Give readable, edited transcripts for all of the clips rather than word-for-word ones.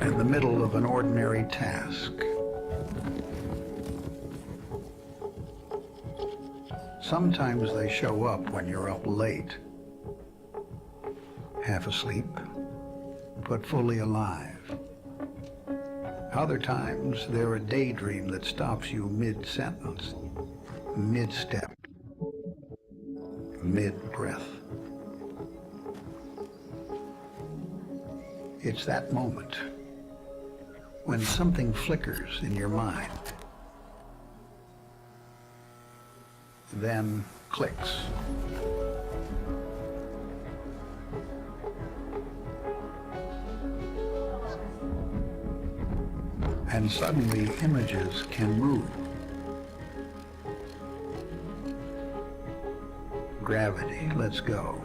in the middle of an ordinary task. Sometimes they show up when you're up late, half asleep, but fully alive. Other times, they're a daydream that stops you mid-sentence, mid-step, mid-breath. It's that moment when something flickers in your mind, then clicks. And suddenly images can move. Gravity, let's go.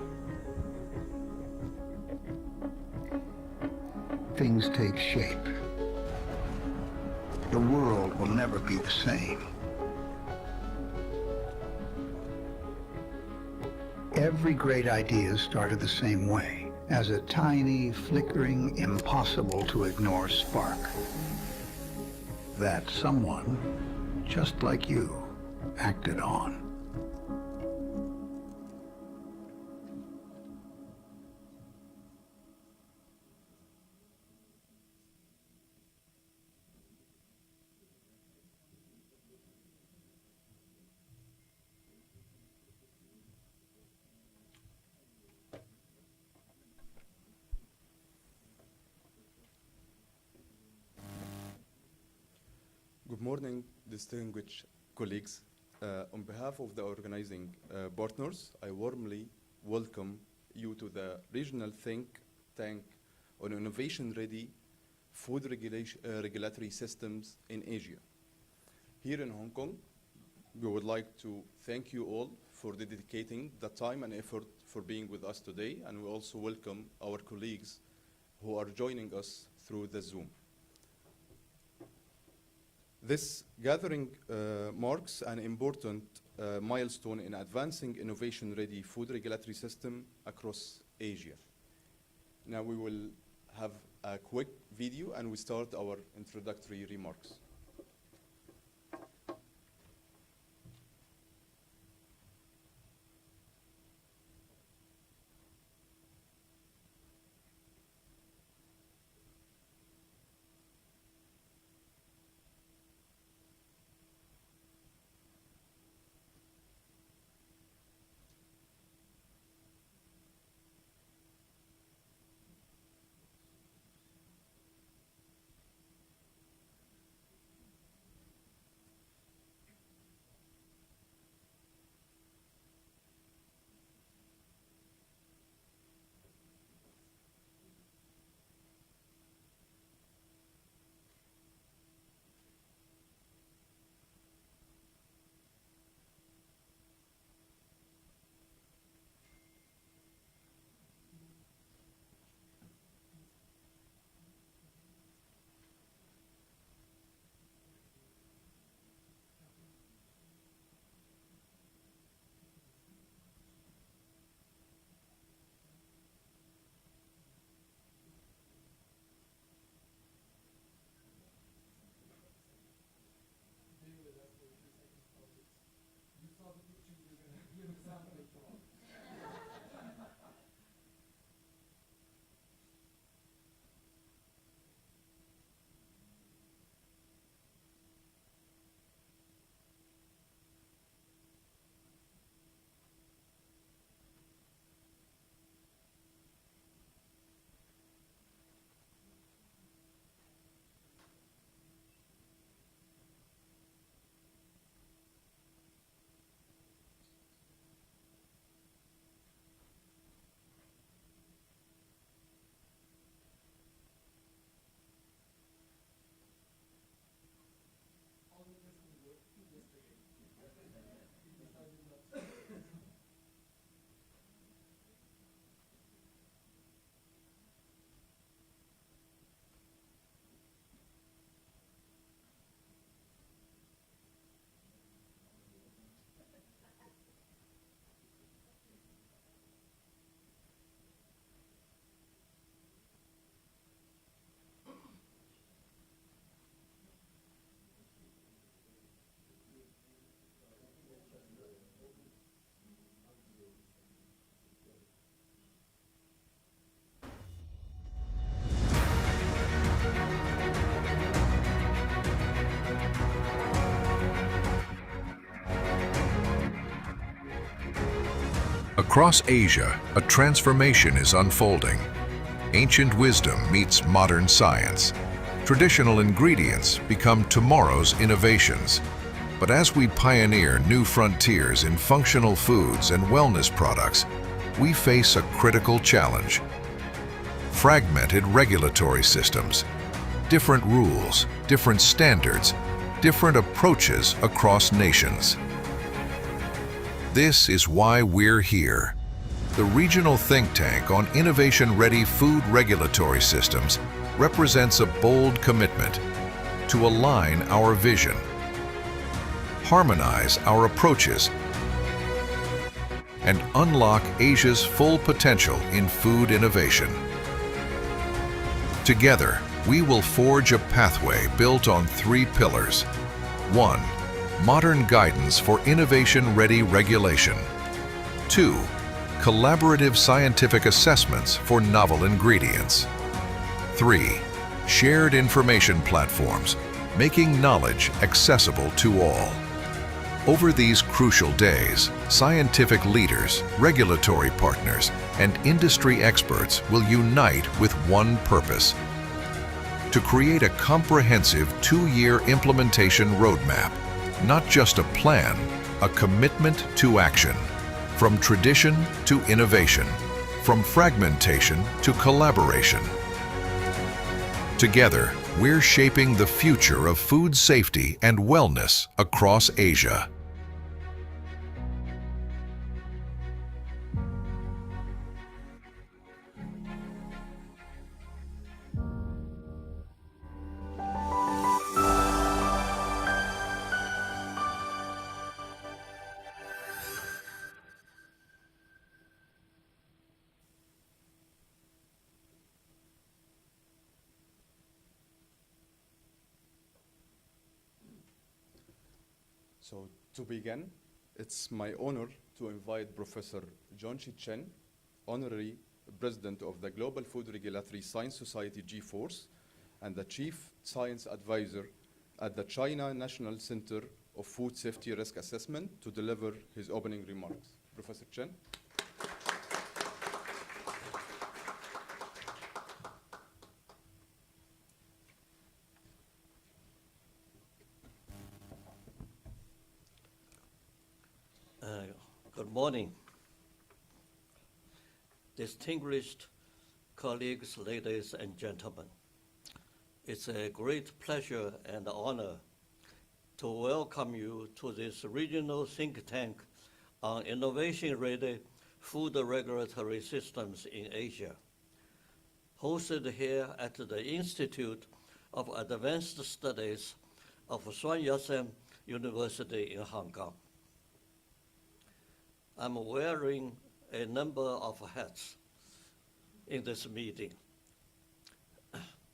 Things take shape. The world will never be the same. Every great idea started the same way, as a tiny, flickering, impossible-to-ignore spark that someone, just like you, acted on. Good morning, distinguished colleagues. On behalf of the organizing partners, I warmly welcome you to the regional think tank on innovation-ready food regulatory systems in Asia. Here in Hong Kong, we would like to thank you all for dedicating the time and effort for being with us today, and we also welcome our colleagues who are joining us through the Zoom. This gathering marks an important milestone in advancing innovation-ready food regulatory system across Asia. Now we will have a quick video and we start our introductory remarks. Across Asia, a transformation is unfolding. Ancient wisdom meets modern science. Traditional ingredients become tomorrow's innovations. But as we pioneer new frontiers in functional foods and wellness products, we face a critical challenge. Fragmented regulatory systems, different rules, different standards, different approaches across nations. This is why we're here. The Regional Think Tank on Innovation-Ready Food Regulatory Systems represents a bold commitment to align our vision, harmonize our approaches, and unlock Asia's full potential in food innovation. Together, we will forge a pathway built on 3 pillars. 1. Modern guidance for innovation-ready regulation. 2. Collaborative scientific assessments for novel ingredients. 3. Shared information platforms, making knowledge accessible to all. Over these crucial days, scientific leaders, regulatory partners, and industry experts will unite with one purpose: to create a comprehensive 2-year implementation roadmap, not just a plan, a commitment to action. From tradition to innovation, from fragmentation to collaboration. Together, we're shaping the future of food safety and wellness across Asia. So to begin, it's my honor to invite Professor John-Chi Chen, Honorary President of the Global Food Regulatory Science Society G-Force and the Chief Science Advisor at the China National Center of Food Safety Risk Assessment, to deliver his opening remarks. Professor Chen. Good morning. Distinguished colleagues, ladies and gentlemen. It's a great pleasure and honor to welcome you to this regional think tank on innovation-ready food regulatory systems in Asia, hosted here at the Institute of Advanced Studies of Sun Yat-sen University in Hong Kong. I'm wearing a number of hats in this meeting.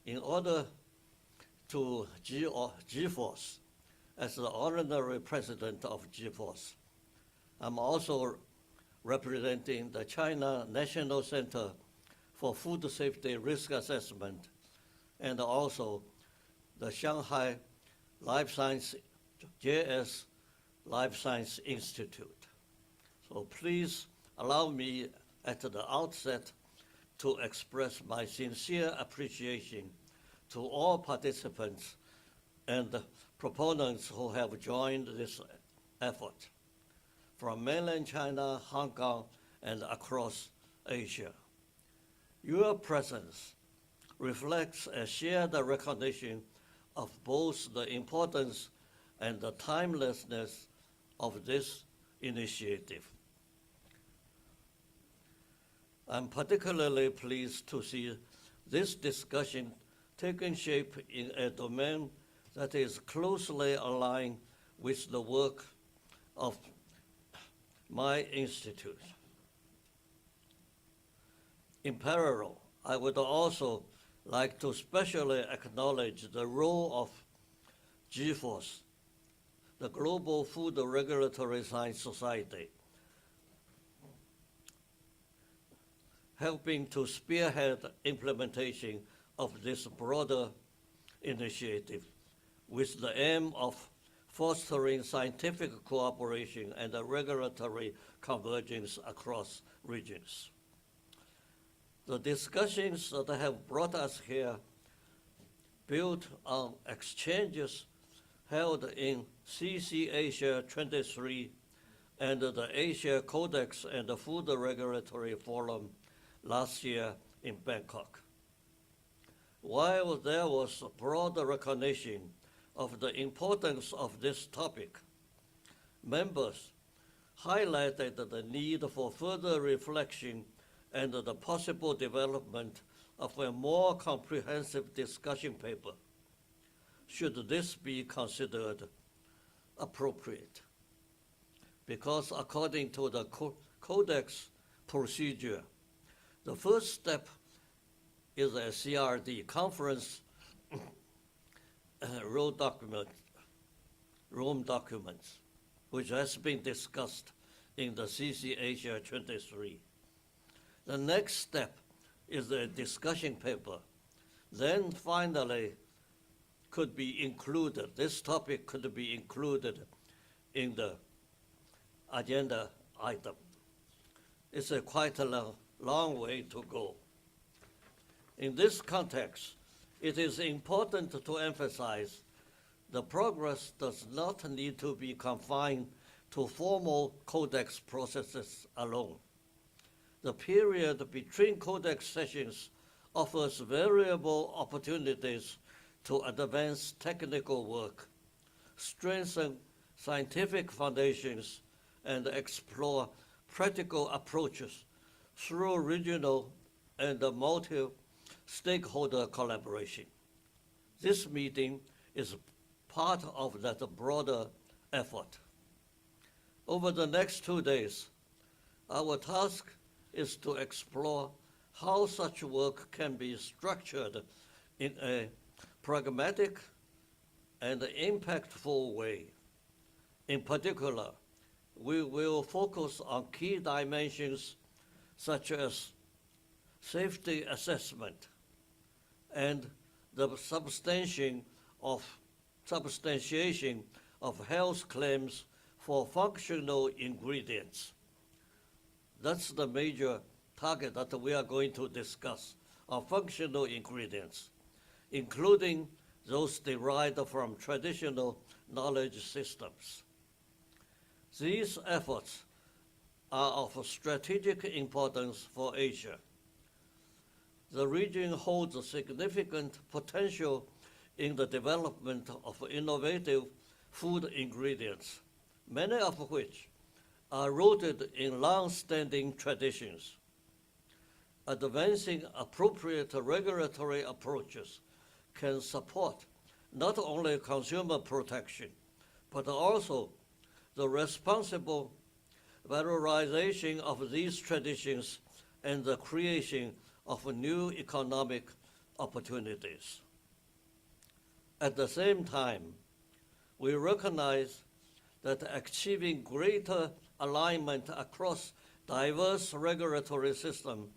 In order to G-Force, as the honorary president of G-Force, I'm also representing the China National Center for Food Safety Risk Assessment and also the Shanghai Life Science, JS Life Science Institute. So please allow me at the outset to express my sincere appreciation to all participants and proponents who have joined this effort from mainland China, Hong Kong, and across Asia. Your presence reflects a shared recognition of both the importance and the timelessness of this initiative. I'm particularly pleased to see this discussion taking shape in a domain that is closely aligned with the work of my institute. In parallel, I would also like to specially acknowledge the role of G-Force, the Global Food Regulatory Science Society, helping to spearhead implementation of this broader initiative with the aim of fostering scientific cooperation and regulatory convergence across regions. The discussions that have brought us here built on exchanges held in CC Asia 23 and the Asia Codex and the Food Regulatory Forum last year in Bangkok. While there was broad recognition of the importance of this topic, members highlighted the need for further reflection and the possible development of a more comprehensive discussion paper, should this be considered appropriate. Because according to the Codex procedure, the first step is a CRD, Conference Room documents, which has been discussed in the CC Asia 23. The next step is a discussion paper. Then finally could be included, this topic could be included in the agenda item. It's quite a long way to go. In this context, it is important to emphasize the progress does not need to be confined to formal codex processes alone. The period between codex sessions offers variable opportunities to advance technical work, strengthen scientific foundations, and explore practical approaches through regional and multi-stakeholder collaboration. This meeting is part of that broader effort. Over the next 2 days, our task is to explore how such work can be structured in a pragmatic and impactful way. In particular, we will focus on key dimensions such as safety assessment and the substantiation of health claims for functional ingredients. That's the major target that we are going to discuss, on functional ingredients, including those derived from traditional knowledge systems. These efforts are of strategic importance for Asia. The region holds a significant potential in the development of innovative food ingredients, many of which are rooted in long-standing traditions. Advancing appropriate regulatory approaches can support not only consumer protection, but also the responsible valorization of these traditions and the creation of new economic opportunities. At the same time, we recognize that achieving greater alignment across diverse regulatory systems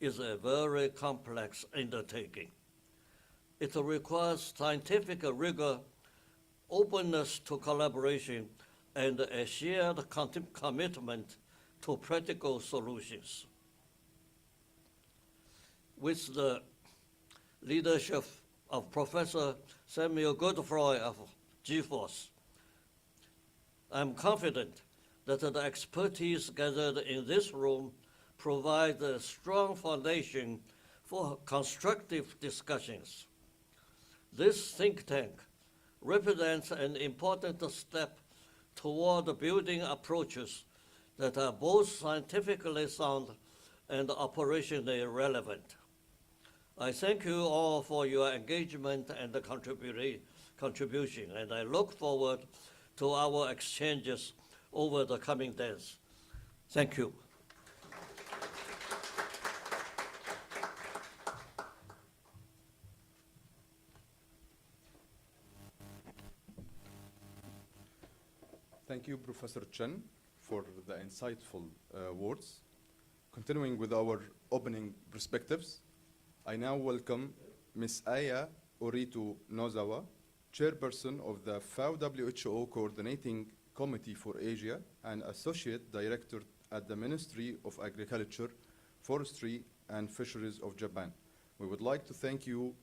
is a very complex undertaking. It requires scientific rigor, openness to collaboration, and a shared commitment to practical solutions. With the leadership of Professor Samuel Godefroy of GFOS, I'm confident that the expertise gathered in this room provides a strong foundation for constructive discussions. This think tank represents an important step toward building approaches that are both scientifically sound and operationally relevant. I thank you all for your engagement and contribution, and I look forward to our exchanges over the coming days. Thank you. Thank you, Professor Chen, for the insightful words. Continuing with our opening perspectives, I now welcome Ms. Aya Oritu Nozawa, Chairperson of the FAO WHO Coordinating Committee for Asia and Associate Director at the Ministry of Agriculture, Forestry and Fisheries of Japan. We would like to thank you,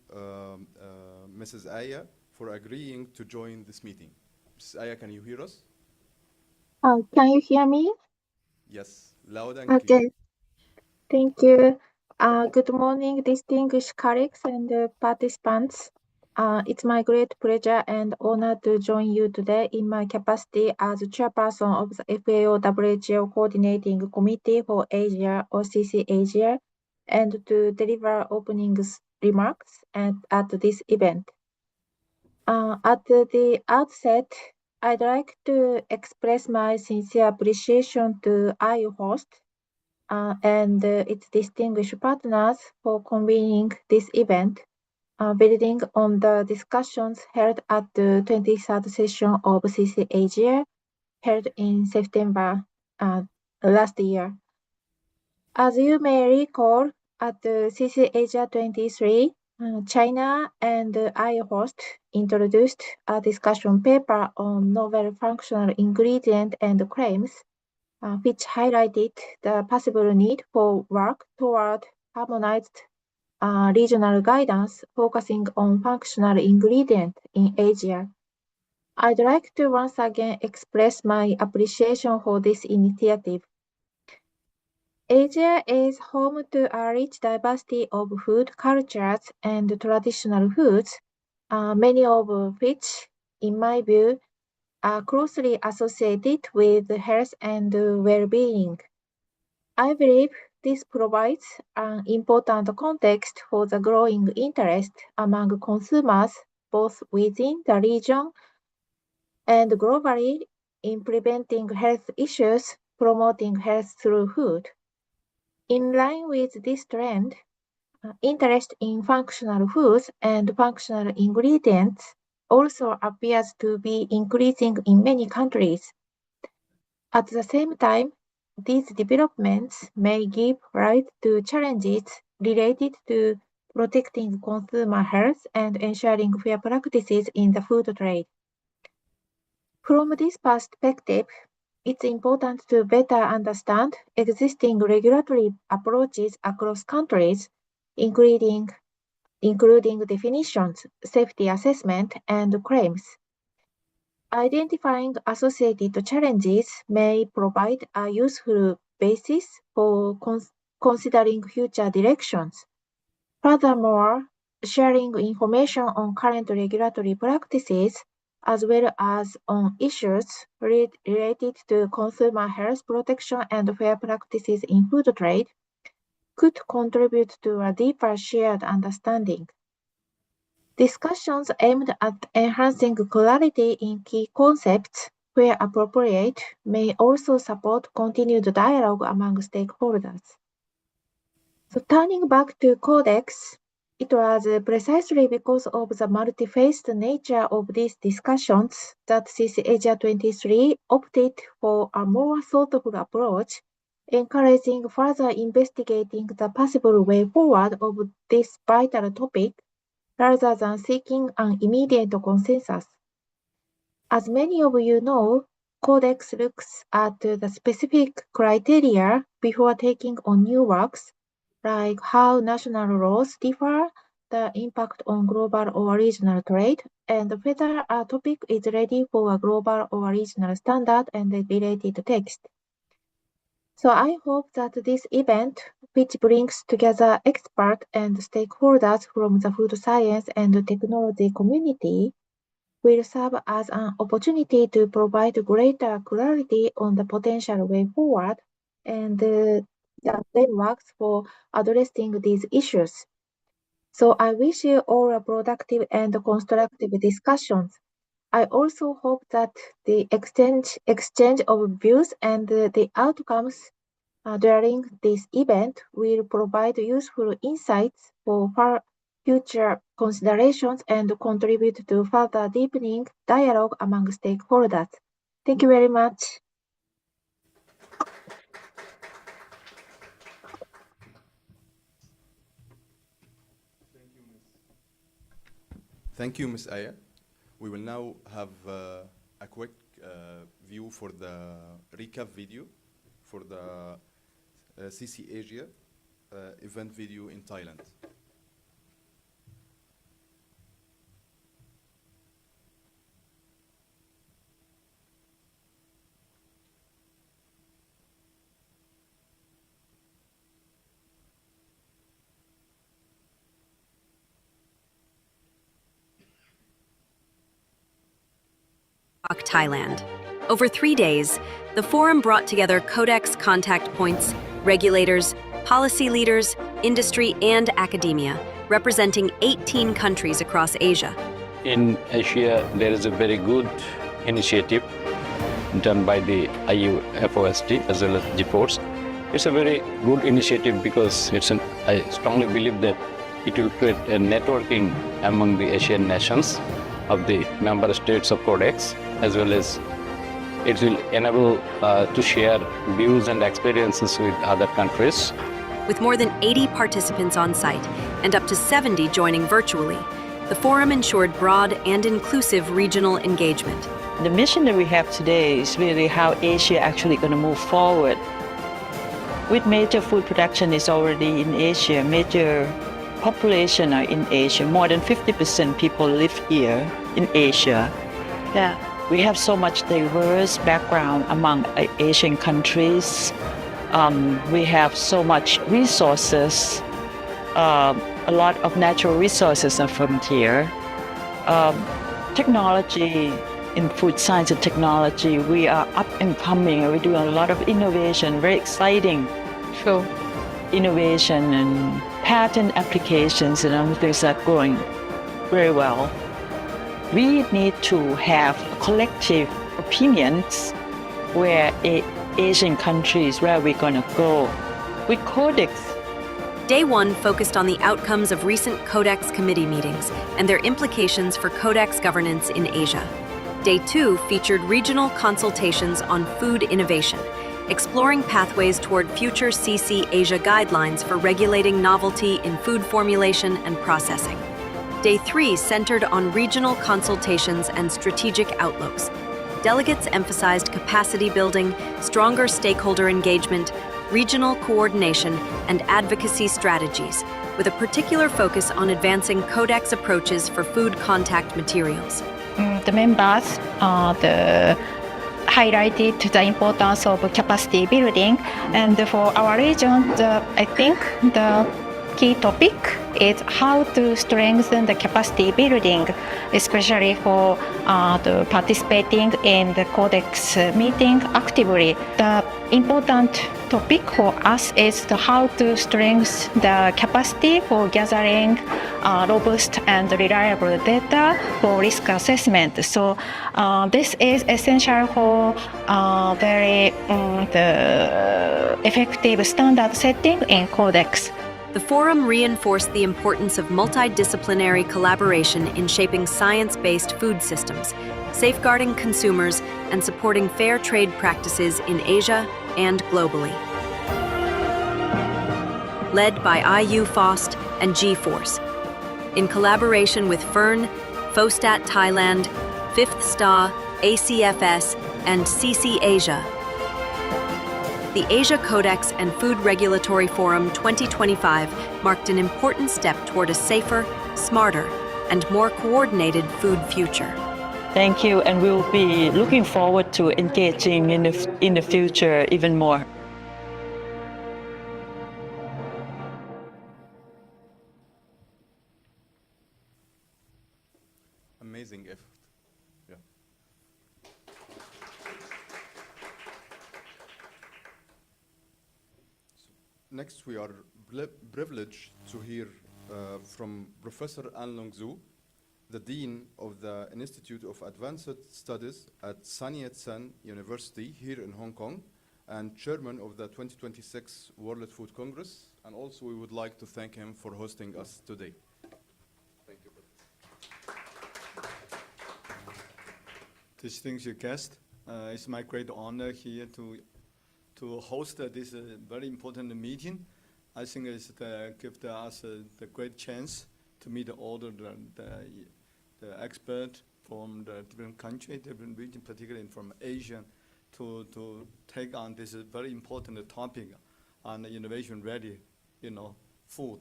Mrs. Aya, for agreeing to join this meeting. Mrs. Aya, can you hear us? Can you hear me? Yes, loud and clear. Okay, thank you. Good morning, distinguished colleagues and participants. It's my great pleasure and honor to join you today in my capacity as chairperson of the FAO-WHO Coordinating Committee for Asia, OCC Asia, and to deliver opening remarks at this event. At the outset, I'd like to express my sincere appreciation to IOHOST and its distinguished partners for convening this event, building on the discussions held at the 23rd session of CC Asia, held in September last year. As you may recall, at the CC Asia 23, China and IOHOST introduced a discussion paper on novel functional ingredient and claims, which highlighted the possible need for work toward harmonized regional guidance focusing on functional ingredient in Asia. I'd like to once again express my appreciation for this initiative. Asia is home to a rich diversity of food cultures and traditional foods, many of which, in my view, are closely associated with health and well-being. I believe this provides an important context for the growing interest among consumers both within the region and globally in preventing health issues, promoting health through food. In line with this trend, interest in functional foods and functional ingredients also appears to be increasing in many countries. At the same time, these developments may give rise to challenges related to protecting consumer health and ensuring fair practices in the food trade. From this perspective, it's important to better understand existing regulatory approaches across countries, including definitions, safety assessment, and claims. Identifying associated challenges may provide a useful basis for considering future directions. Furthermore, sharing information on current regulatory practices as well as on issues related to consumer health protection and fair practices in food trade could contribute to a deeper shared understanding. Discussions aimed at enhancing clarity in key concepts, where appropriate, may also support continued dialogue among stakeholders. So turning back to Codex, it was precisely because of the multi-faced nature of these discussions that CC Asia 23 opted for a more thoughtful approach, encouraging further investigating the possible way forward of this vital topic rather than seeking an immediate consensus. As many of you know, Codex looks at the specific criteria before taking on new works, like how national laws differ, the impact on global or regional trade, and whether a topic is ready for a global or regional standard and related text. So I hope that this event, which brings together experts and stakeholders from the food science and technology community, will serve as an opportunity to provide greater clarity on the potential way forward and the frameworks for addressing these issues. So I wish you all a productive and constructive discussions. I also hope that the exchange of views and the outcomes during this event will provide useful insights for future considerations and contribute to further deepening dialogue among stakeholders. Thank you very much. Thank you, Ms. Aya. We will now have a quick view for the recap video for the CC Asia event video in Thailand. Thailand. Over 3 days, the forum brought together Codex contact points, regulators, policy leaders, industry, and academia, representing 18 countries across Asia. In Asia, there is a very good initiative done by the IUFOSD as well as GFORCE. It's a very good initiative because I strongly believe that it will create a networking among the Asian nations of the member states of Codex, as well as it will enable to share views and experiences with other countries. With more than 80 participants on site and up to 70 joining virtually, the forum ensured broad and inclusive regional engagement. The mission that we have today is really how Asia actually going to move forward. With major food production is already in Asia, major population are in Asia. More than 50% people live here in Asia. Yeah, we have so much diverse background among Asian countries. We have so much resources. A lot of natural resources are from here. Technology, in food science and technology, we are up and coming. We're doing a lot of innovation, very exciting. Sure. Innovation and patent applications and other things are growing very well. We need to have collective opinions where Asian countries, where we're going to go. With Codex, Day 1 focused on the outcomes of recent Codex committee meetings and their implications for Codex governance in Asia. Day 2 featured regional consultations on food innovation, exploring pathways toward future CC Asia guidelines for regulating novelty in food formulation and processing. Day 3 centered on regional consultations and strategic outlooks. Delegates emphasized capacity building, stronger stakeholder engagement, regional coordination, and advocacy strategies, with a particular focus on advancing Codex approaches for food contact materials. The members highlighted the importance of capacity building, and for our region, I think the key topic is how to strengthen the capacity building, especially for the participating in the Codex meeting actively. The important topic for us is how to strengthen the capacity for gathering robust and reliable data for risk assessment. So this is essential for very the effective standard setting in Codex. The forum reinforced the importance of multidisciplinary collaboration in shaping science-based food systems, safeguarding consumers, and supporting fair trade practices in Asia and globally. Led by IUFOSD and GFORCE, in collaboration with FERN, FOSTAT Thailand, Fifth Star, ACFS, and CC Asia, the Asia Codex and Food Regulatory Forum 2025 marked an important step toward a safer, smarter, and more coordinated food future. thank you, and we'll be looking forward to engaging in the future even more. Amazing effort. Yeah. Next, we are privileged to hear from Professor An Long Zhu, the Dean of the Institute of Advanced Studies at Sun Yat-sen University here in Hong Kong, and Chairman of the 2026 World Food Congress. And also, we would like to thank him for hosting us today. Thank you. Distinguished guest, it's my great honor here to host this very important meeting. I think it's gives us the great chance to meet all the the expert from the different country, different region, particularly from Asia, to take on this very important topic on innovation-ready, food.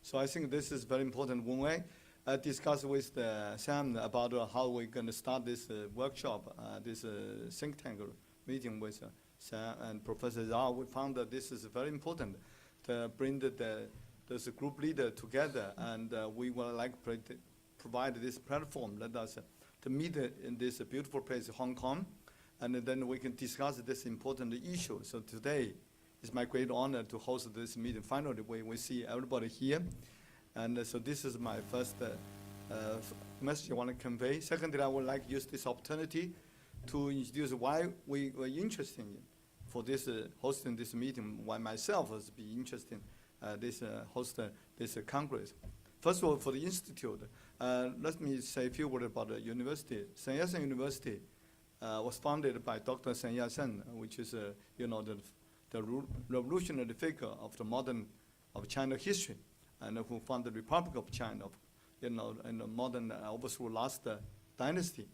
So I think this is very important. When I discussed with Sam about how we're going to start this workshop, this think tank meeting with Sam and Professor Zhao, we found that this is very important to bring this group leader together, and we would like to provide this platform, let us to meet in this beautiful place, Hong Kong, and then we can discuss this important issue. So today, it's my great honor to host this meeting. Finally, we see everybody here. And so this is my first message I want to convey. Secondly, I would like to use this opportunity to introduce why we were interested in for this hosting this meeting, why myself has been interested in host this Congress. First of all, for the Institute, let me say a few words about the university. Sun Yat-sen University was founded by Dr. Sun Yat-sen, which is the revolutionary figure of the modern of China history, and who founded the Republic of China, in the modern overthrew last dynasty.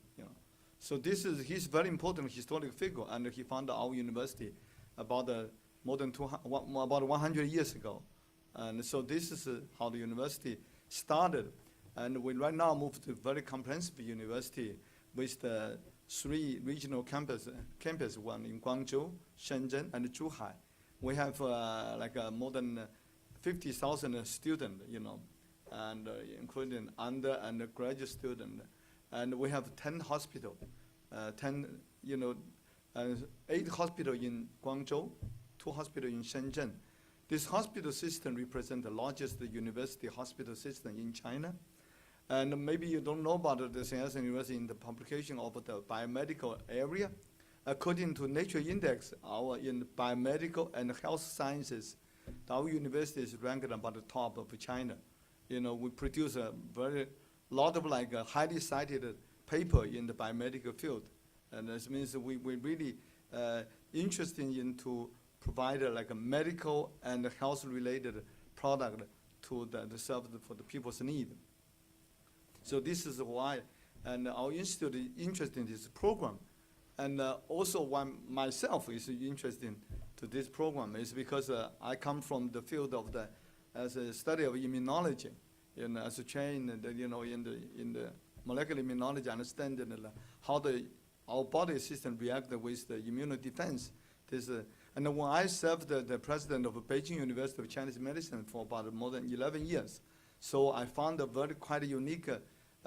So he's very important historic figure, and he founded our university about about 100 years ago. And so this is how the university started, and we right now moved to a very comprehensive university with the 3 regional campus, one in Guangzhou, Shenzhen, and Zhuhai. We have more than 50,000 students, and including under and graduate students. And we have 10 hospitals, 8 hospitals in Guangzhou, 2 hospitals in Shenzhen. This hospital system represents the largest university hospital system in China. And maybe you don't know about the Sun Yat-sen University in the publication of the biomedical area. According to Nature Index, in biomedical and health sciences, our university is ranked about the top of China. We produce a lot of highly cited paper in the biomedical field. And this means we really interested in to provide a medical and health-related product to serve for the people's need. So this is why, and our institute is interested in this program. And also why myself is interested to this program is because I come from the field of as a study of immunology, as a trained, in the molecular immunology, understanding how our body system reacts with the immune defense. And when I served the president of Beijing University of Chinese Medicine for about more than 11 years, so I found a quite unique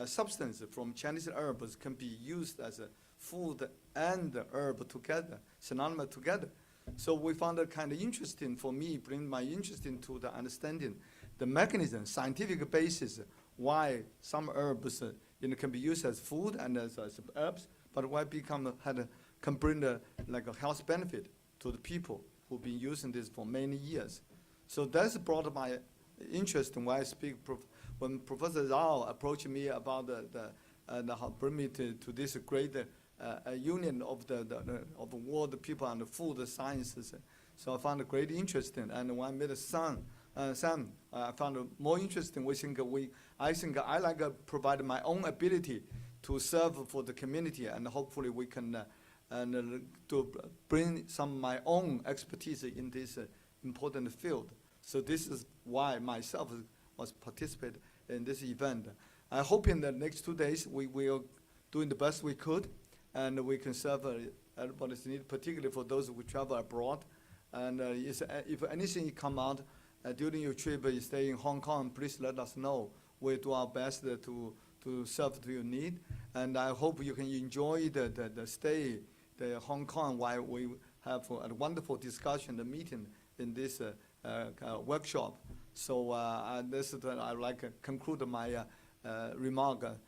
substance from Chinese herbs can be used as a food and herb together, synonymous together. So we found it kind of interesting for me, bring my interest into the understanding the mechanism, scientific basis, why some herbs can be used as food and as herbs, but why can bring a health benefit to the people who've been using this for many years. So that's brought my interest in why I speak. When Professor Zhao approached me about bring me to this great union of the world people and the food sciences, so I found a great interest in. And when I met Sam, I found it more interesting. I think I like to provide my own ability to serve for the community, and hopefully we can to bring some of my own expertise in this important field. So this is why myself was participating in this event. I hope in the next 2 days we will doing the best we could, and we can serve everybody's need, particularly for those who travel abroad. And if anything come out during your trip, you stay in Hong Kong, please let us know. We'll do our best to serve to your need. And I hope you can enjoy the stay in Hong Kong while we have a wonderful discussion, the meeting in this workshop. So this is I would like to conclude my remark.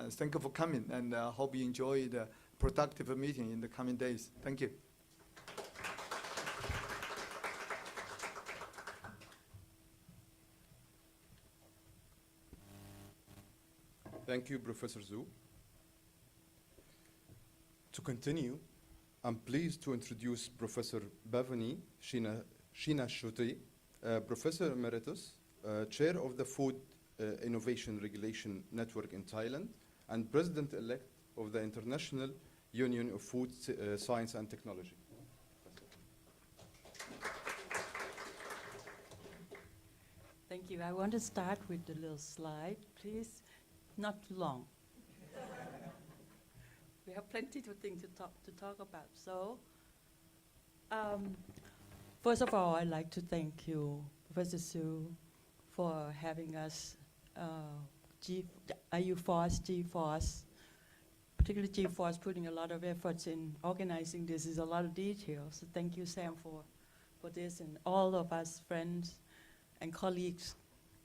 Thank you for coming, and hope you enjoy the productive meeting in the coming days. Thank you. Thank you, Professor Zhu. To continue, I'm pleased to introduce Professor Bhavani Shinashoti, Professor Emeritus, Chair of the Food Innovation Regulation Network in Thailand, and President-elect of the International Union of Food Science and Technology. Thank you. I want to start with the little slide, please. Not too long. We have plenty of things to talk about. So, first of all, I'd like to thank you, Professor Su, for having us, IU-FOSS, G-FOSS, particularly G-FOSS putting a lot of efforts in organizing this. Is a lot of details. So thank you, Sam, for this, and all of us friends and colleagues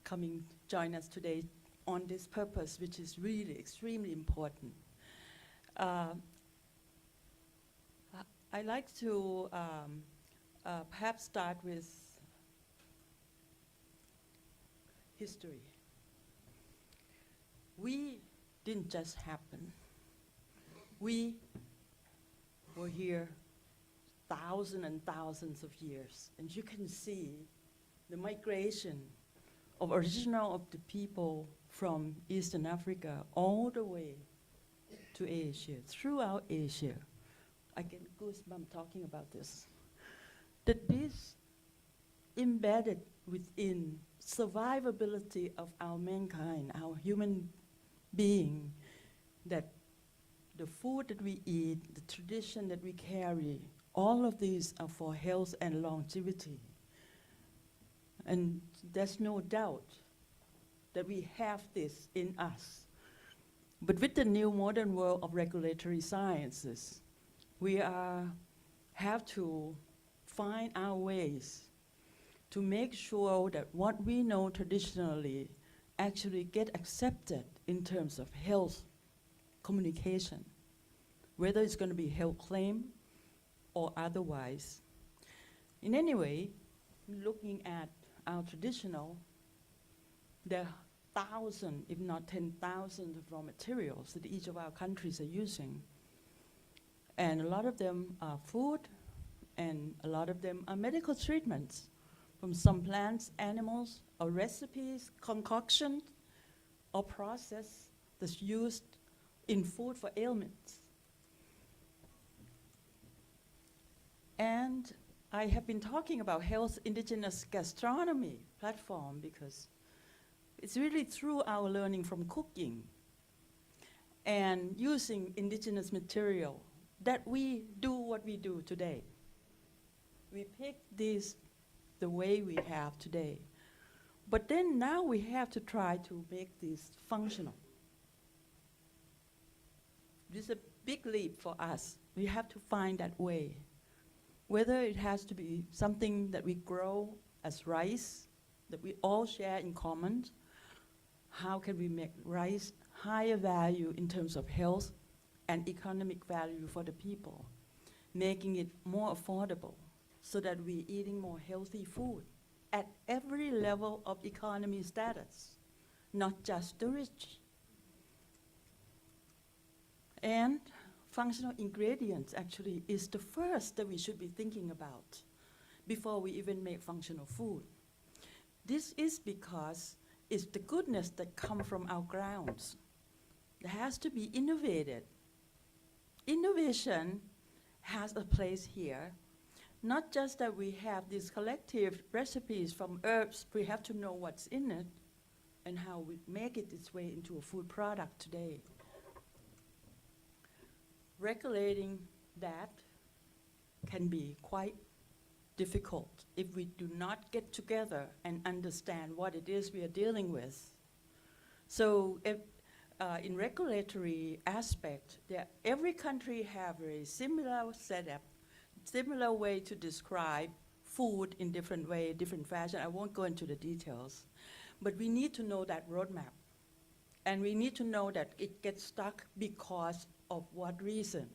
coming join us today on this purpose, which is really extremely important. I'd like to perhaps start with history. We didn't just happen. We were here thousands and thousands of years, and you can see the migration of the people from Eastern Africa all the way to Asia, throughout Asia. I get goosebumps talking about this. That this embedded within survivability of our mankind, our human being, that the food that we eat, the tradition that we carry, all of these are for health and longevity. And there's no doubt that we have this in us. But with the new modern world of regulatory sciences, we have to find our ways to make sure that what we know traditionally actually get accepted in terms of health communication, whether it's going to be health claim or otherwise. In any way, looking at our traditional, there are thousands, if not 10,000 of raw materials that each of our countries are using. And a lot of them are food, and a lot of them are medical treatments from some plants, animals, or recipes, concoctions, or process that's used in food for ailments. And I have been talking about health indigenous gastronomy platform because it's really through our learning from cooking and using indigenous material that we do what we do today. We pick this the way we have today. But then now we have to try to make this functional. This is a big leap for us. We have to find that way. Whether it has to be something that we grow as rice, that we all share in common, how can we make rice higher value in terms of health and economic value for the people, making it more affordable so that we're eating more healthy food at every level of economy status, not just the rich. And functional ingredients actually is the first that we should be thinking about before we even make functional food. This is because it's the goodness that comes from our grounds. It has to be innovated. Innovation has a place here. Not just that we have these collective recipes from herbs, we have to know what's in it and how we make it its way into a food product today. Regulating that can be quite difficult if we do not get together and understand what it is we are dealing with. So if, in regulatory aspect, every country have a similar setup, similar way to describe food in different way, different fashion. I won't go into the details, but we need to know that roadmap. And we need to know that it gets stuck because of what reason.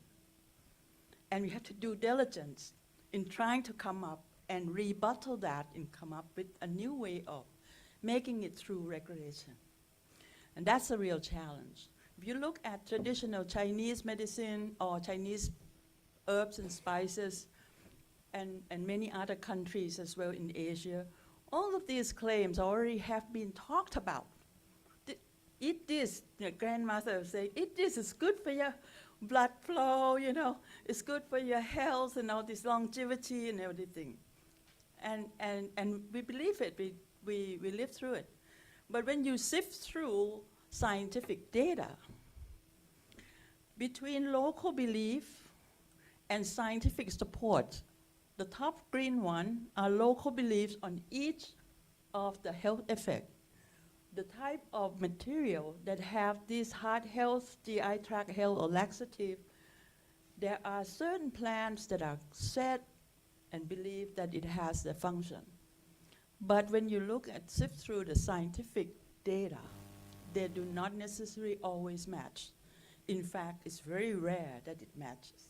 And we have to do diligence in trying to come up and rebuttal that and come up with a new way of making it through regulation. And that's a real challenge. If you look at traditional Chinese medicine or Chinese herbs and spices and many other countries as well in Asia, all of these claims already have been talked about eat this. Your grandmother would say, eat this, it's good for your blood flow, you know, it's good for your health and all this longevity and everything. And we believe it, we live through it. But when you sift through scientific data, between local belief and scientific support, the top green one are local beliefs on each of the health effects. The type of material that have this heart health, GI tract health, or laxative, there are certain plants that are said and believe that it has the function. But when you look at sift through the scientific data, they do not necessarily always match. In fact, it's very rare that it matches.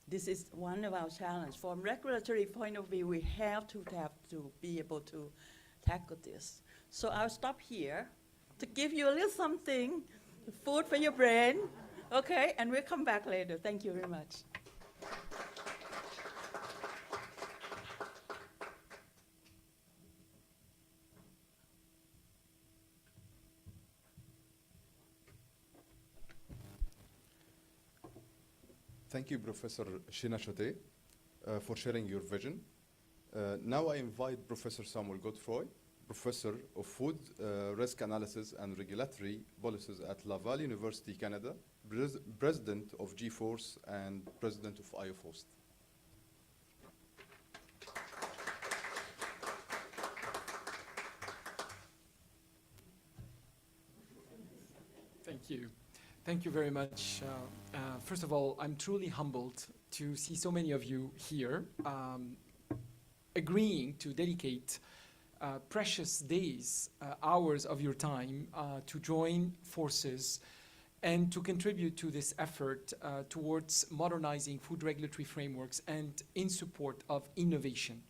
This is one of our challenges. From regulatory point of view, we have to be able to tackle this. So I'll stop here to give you a little something, food for your brain, okay? And we'll come back later. Thank you very much. Thank you, Professor Sheena Chote, for sharing your vision. Now I invite Professor Samuel Godefroy, Professor of Food Risk Analysis and Regulatory Policies at Laval University, Canada, President of G-Force and President of IOFOST. Thank you. Thank you very much. First of all, I'm truly humbled to see so many of you here agreeing to dedicate precious days, hours of your time to join forces and to contribute to this effort towards modernizing food regulatory frameworks and in support of innovation.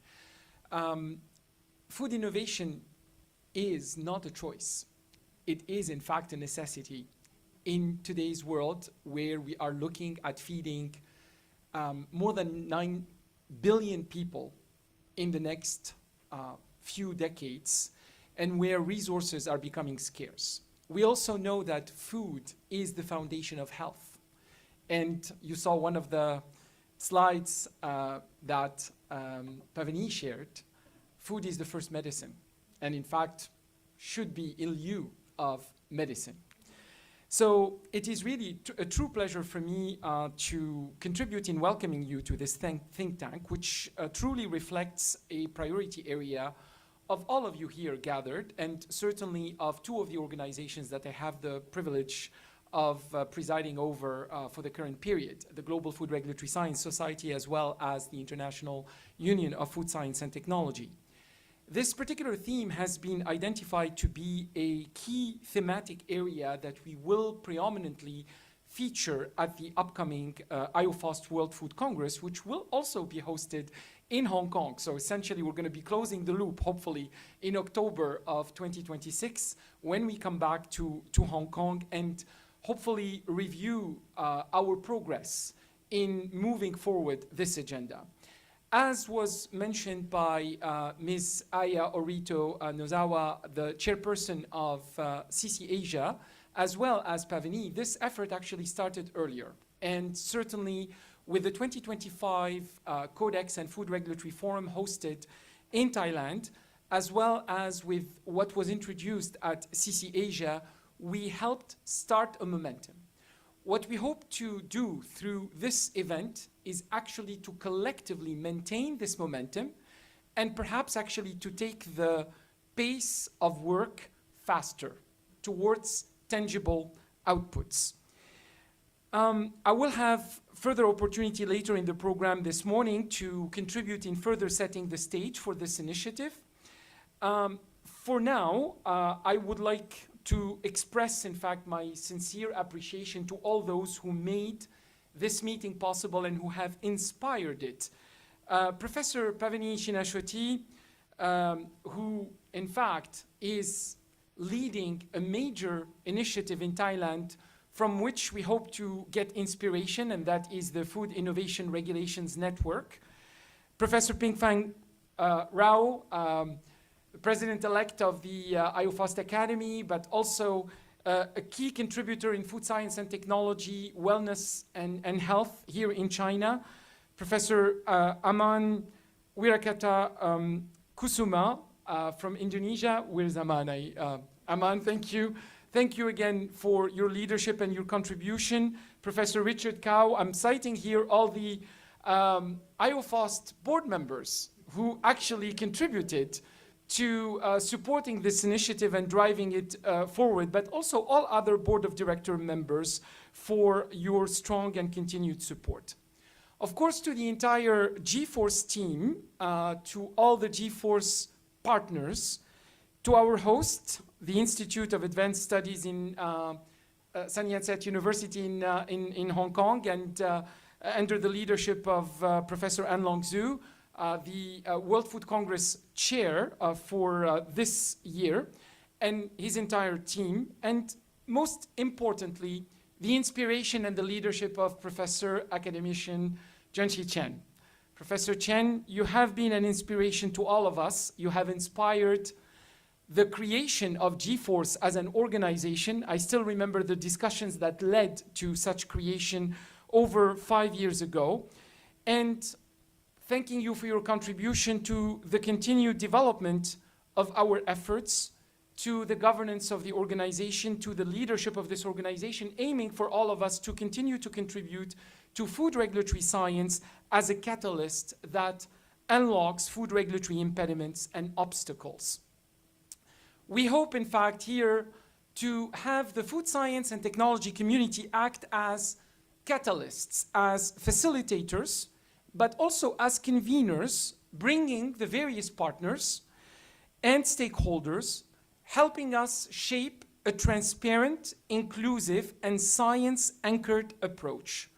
Food innovation is not a choice. It is, in fact, a necessity in today's world where we are looking at feeding more than 9 billion people in the next few decades, and where resources are becoming scarce. We also know that food is the foundation of health. And you saw one of the slides that Pavani shared. Food is the first medicine, and in fact, should be in lieu of medicine. So it is really a true pleasure for me to contribute in welcoming you to this think tank, which truly reflects a priority area of all of you here gathered, and certainly of two of the organizations that I have the privilege of presiding over for the current period, the Global Food Regulatory Science Society, as well as the International Union of Food Science and Technology. This particular theme has been identified to be a key thematic area that we will predominantly feature at the upcoming IOFOST World Food Congress, which will also be hosted in Hong Kong. So essentially, we're going to be closing the loop, hopefully, in October of 2026, when we come back to Hong Kong and hopefully review our progress in moving forward this agenda. As was mentioned by Ms. Aya Orito Nozawa, the chairperson of CC Asia, as well as Pavani, this effort actually started earlier. And certainly with the 2025 Codex and Food Regulatory Forum hosted in Thailand, as well as with what was introduced at CC Asia, we helped start a momentum. What we hope to do through this event is actually to collectively maintain this momentum and perhaps actually to take the pace of work faster towards tangible outputs. I will have further opportunity later in the program this morning to contribute in further setting the stage for this initiative. For now, I would like to express, in fact, my sincere appreciation to all those who made this meeting possible and who have inspired it. Professor Pavani Sheena-Chote, who in fact is leading a major initiative in Thailand from which we hope to get inspiration, and that is the Food Innovation Regulations Network. Professor Pingfang Rao, President-elect of the IOFOST Academy, but also a key contributor in food science and technology, wellness and health here in China. Professor Aman Wirakata Kusuma from Indonesia. Where's Aman? Aman, thank you. Thank you again for your leadership and your contribution. Professor Richard Kao, I'm citing here all the IOFOST board members who actually contributed to supporting this initiative and driving it forward, but also all other board of director members for your strong and continued support. Of course, to the entire G-Force team, to all the G-Force partners, to our host, the Institute of Advanced Studies in Sun Yat-sen University in Hong Kong, and under the leadership of Professor An Long Zhu, the World Food Congress chair for this year, and his entire team, and most importantly, the inspiration and the leadership of Professor Academician Zhenxi Chen. Professor Chen, you have been an inspiration to all of us. You have inspired the creation of G-Force as an organization. I still remember the discussions that led to such creation over 5 years ago. And thanking you for your contribution to the continued development of our efforts, to the governance of the organization, to the leadership of this organization, aiming for all of us to continue to contribute to food regulatory science as a catalyst that unlocks food regulatory impediments and obstacles. We hope, in fact, here to have the food science and technology community act as catalysts, as facilitators, but also as conveners, bringing the various partners and stakeholders, helping us shape a transparent, inclusive, and science-anchored approach.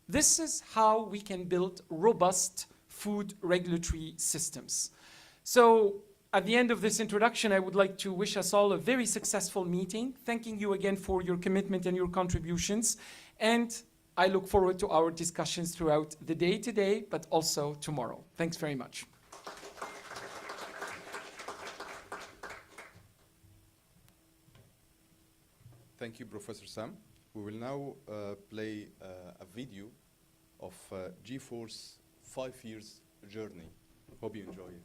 This is how we can build robust food regulatory systems. So, at the end of this introduction, I would like to wish us all a very successful meeting, thanking you again for your commitment and your contributions, and I look forward to our discussions throughout the day today, but also tomorrow. Thanks very much. Thank you, Professor Sam. We will now play a video of G-Force 5 years journey. Hope you enjoy it.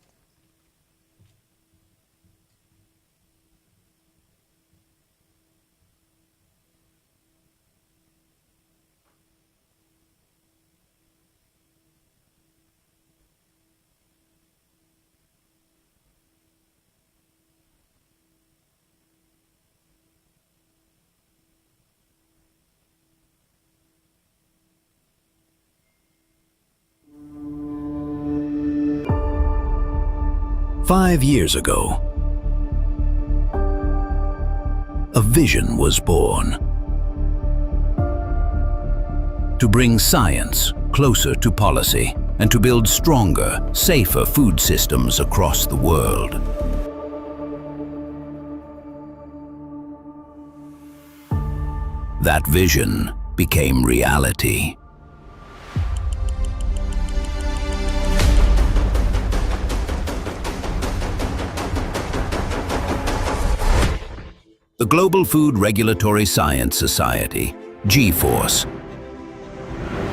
"5 years ago, a vision was born to bring science closer to policy and to build stronger, safer food systems across the world. That vision became reality. The Global Food Regulatory Science Society, G-Force,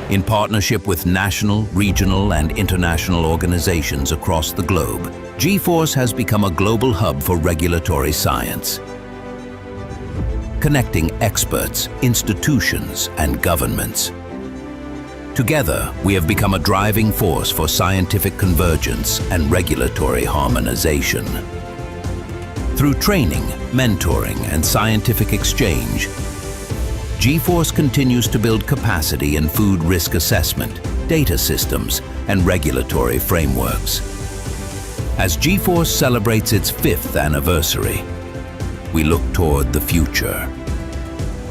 in partnership with national, regional, and international organizations across the globe, G-Force has become a global hub for regulatory science, connecting experts, institutions, and governments. Together, we have become a driving force for scientific convergence and regulatory harmonization. Through training, mentoring, and scientific exchange, G-Force continues to build capacity in food risk assessment, data systems, and regulatory frameworks. As G-Force celebrates its 5th anniversary, we look toward the future.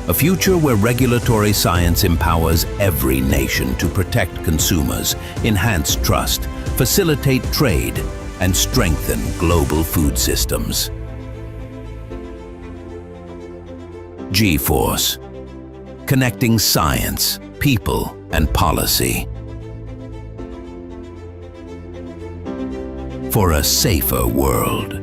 A future where regulatory science empowers every nation to protect consumers, enhance trust, facilitate trade, and strengthen global food systems. G-Force, connecting science, people, and policy for a safer world.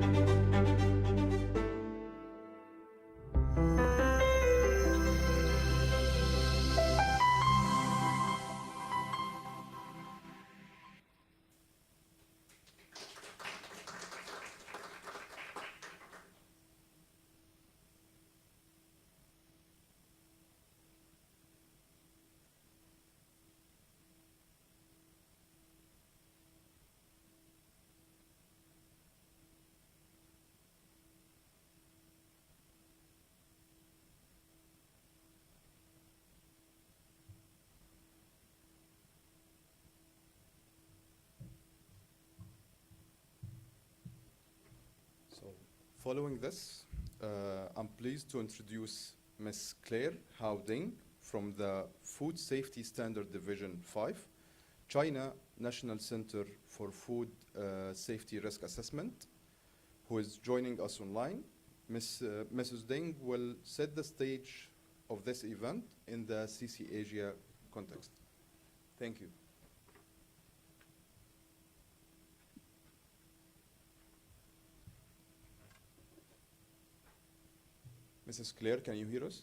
Following this, I'm pleased to introduce Ms. Claire Hao Ding from the Food Safety Standard Division 5, China National Center for Food Safety Risk Assessment, who is joining us online. Mrs. Ding will set the stage of this event in the CC Asia context. Thank you. Mrs. Claire, can you hear us?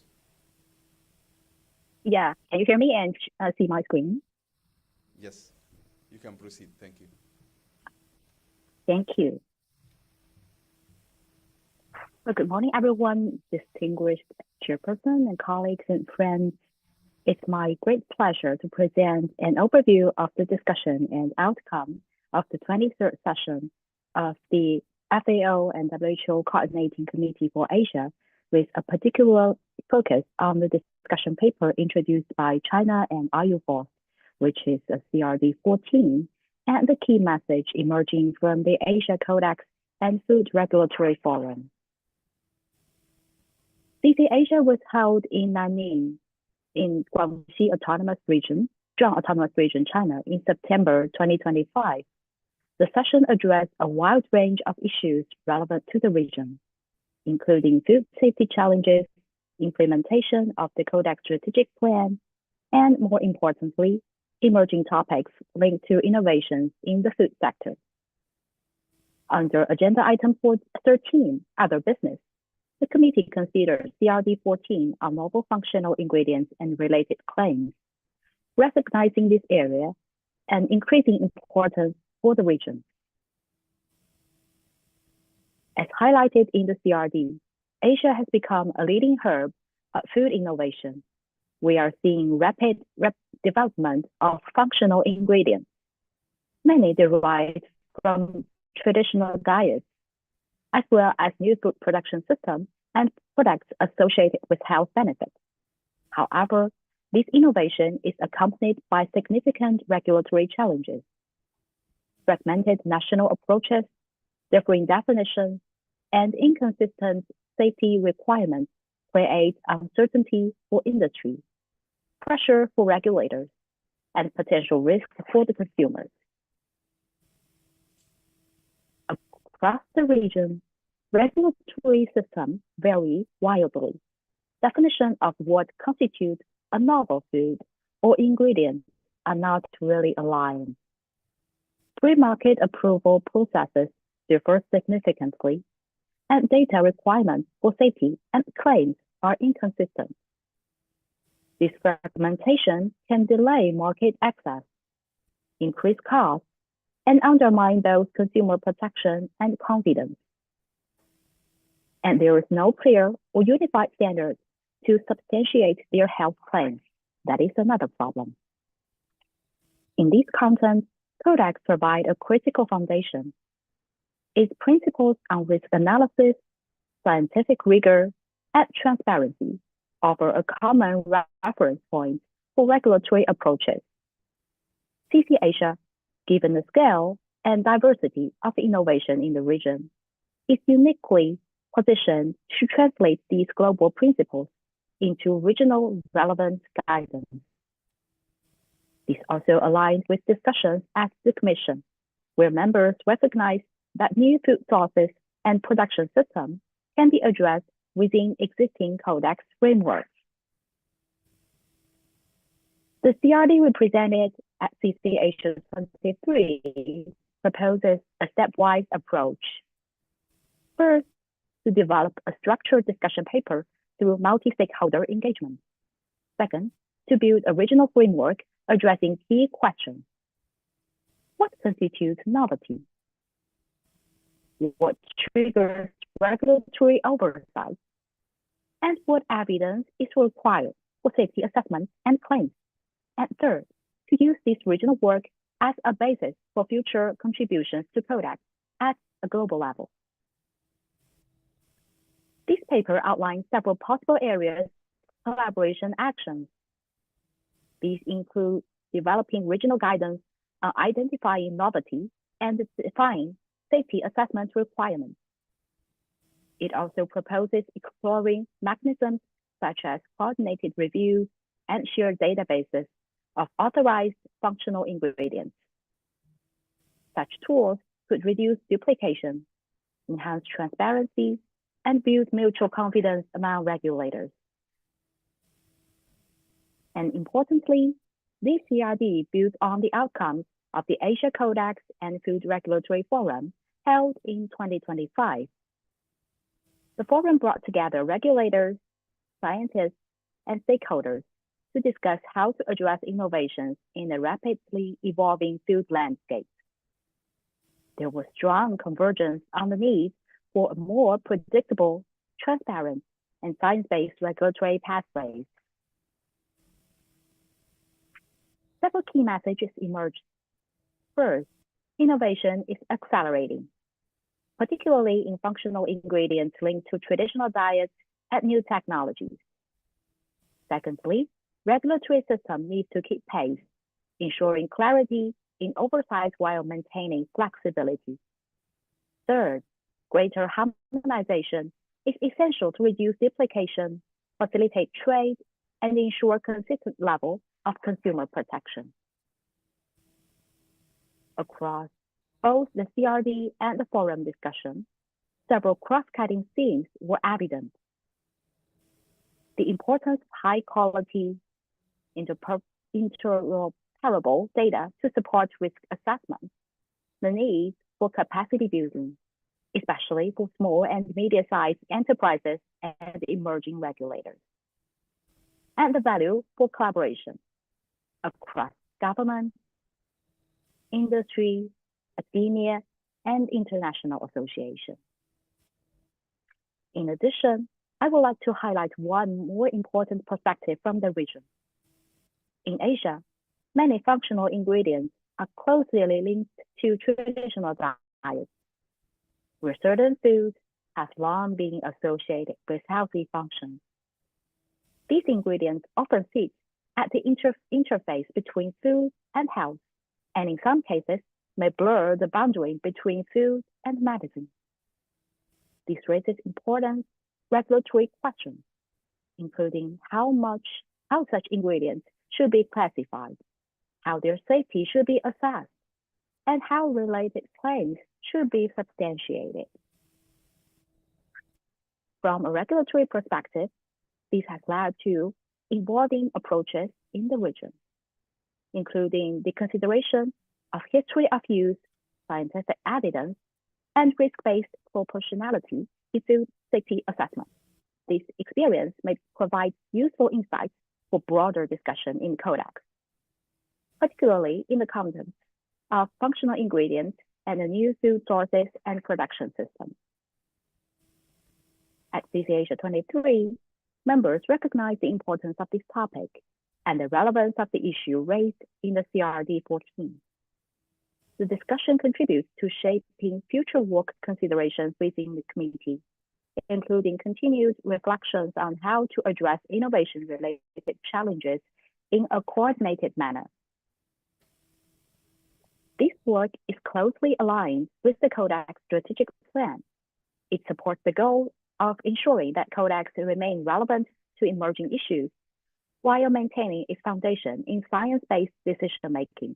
Yeah, can you hear me and see my screen? Yes, you can proceed. Thank you. Thank you. Well, good morning, everyone, distinguished chairperson and colleagues and friends. It's my great pleasure to present an overview of the discussion and outcome of the 23rd session of the FAO and WHO Coordinating Committee for Asia, with a particular focus on the discussion paper introduced by China and IUFOS, which is a CRD 14, and the key message emerging from the Asia Codex and Food Regulatory Forum. CC Asia was held in Nanning, in Guangxi Autonomous Region, Zhuang Autonomous Region, China, in September 2025. The session addressed a wide range of issues relevant to the region, including food safety challenges, implementation of the Codex strategic plan, and more importantly, emerging topics linked to innovations in the food sector. Under agenda item 13, other business, the committee considered CRD 14 on novel functional ingredients and related claims, recognizing this area and increasing importance for the region. As highlighted in the CRD, Asia has become a leading hub of food innovation. We are seeing rapid development of functional ingredients, many derived from traditional diets, as well as new food production systems and products associated with health benefits. However, this innovation is accompanied by significant regulatory challenges. Fragmented national approaches, differing definitions, and inconsistent safety requirements create uncertainty for industry, pressure for regulators, and potential risk for the consumers. Across the region, regulatory systems vary wildly. Definition of what constitutes a novel food or ingredient are not really aligned. Pre-market approval processes differ significantly, and data requirements for safety and claims are inconsistent. This fragmentation can delay market access, increase costs, and undermine both consumer protection and confidence. And there is no clear or unified standard to substantiate their health claims. That is another problem. In this context, Codex provide a critical foundation. Its principles on risk analysis, scientific rigor, and transparency offer a common reference point for regulatory approaches. CC Asia, given the scale and diversity of innovation in the region, is uniquely positioned to translate these global principles into regional relevant guidance. This also aligns with discussions at the Commission, where members recognize that new food sources and production systems can be addressed within existing Codex frameworks. The CRD represented at CC Asia 23 proposes a stepwise approach. First, to develop a structured discussion paper through multi-stakeholder engagement. Second, to build a regional framework addressing key questions. What constitutes novelty? What triggers regulatory oversight? And what evidence is required for safety assessment and claims? And third, to use this regional work as a basis for future contributions to Codex at a global level. This paper outlines several possible areas of collaboration actions. These include developing regional guidance on identifying novelty and defining safety assessment requirements, It also proposes exploring mechanisms such as coordinated reviews and shared databases of authorized functional ingredients. Such tools could reduce duplication, enhance transparency, and build mutual confidence among regulators. And importantly, this CRD builds on the outcomes of the Asia Codex and Food Regulatory Forum held in 2025. The forum brought together regulators, scientists, and stakeholders to discuss how to address innovations in a rapidly evolving food landscape. There was strong convergence on the need for a more predictable, transparent, and science-based regulatory pathways. Several key messages emerged. First, innovation is accelerating, particularly in functional ingredients linked to traditional diets and new technologies. Secondly, regulatory system needs to keep pace, ensuring clarity in oversight while maintaining flexibility. Third, greater harmonization is essential to reduce duplication, facilitate trade, and ensure consistent level of consumer protection. Across both the CRD and the forum discussion, several cross-cutting themes were evident. The importance of high-quality, interoperable data to support risk assessment, the need for capacity building, especially for small and medium-sized enterprises and emerging regulators, and the value for collaboration across government, industry, academia, and international associations. In addition, I would like to highlight one more important perspective from the region. In Asia, many functional ingredients are closely linked to traditional diets, where certain foods have long been associated with healthy functions. These ingredients often sit at the interface between food and health, and in some cases may blur the boundary between food and medicine. This raises important regulatory questions, including how such ingredients should be classified, how their safety should be assessed, and how related claims should be substantiated. From a regulatory perspective, this has led to evolving approaches in the region, including the consideration of history of use, scientific evidence, and risk-based proportionality in food safety assessment. This experience may provide useful insights for broader discussion in Codex, particularly in the context of functional ingredients and the new food sources and production systems. At CCAsia 23, members recognize the importance of this topic and the relevance of the issue raised in the CRD 14. The discussion contributes to shaping future work considerations within the committee, including continued reflections on how to address innovation-related challenges in a coordinated manner. This work is closely aligned with the Codex strategic plan. It supports the goal of ensuring that Codex remain relevant to emerging issues while maintaining its foundation in science-based decision-making.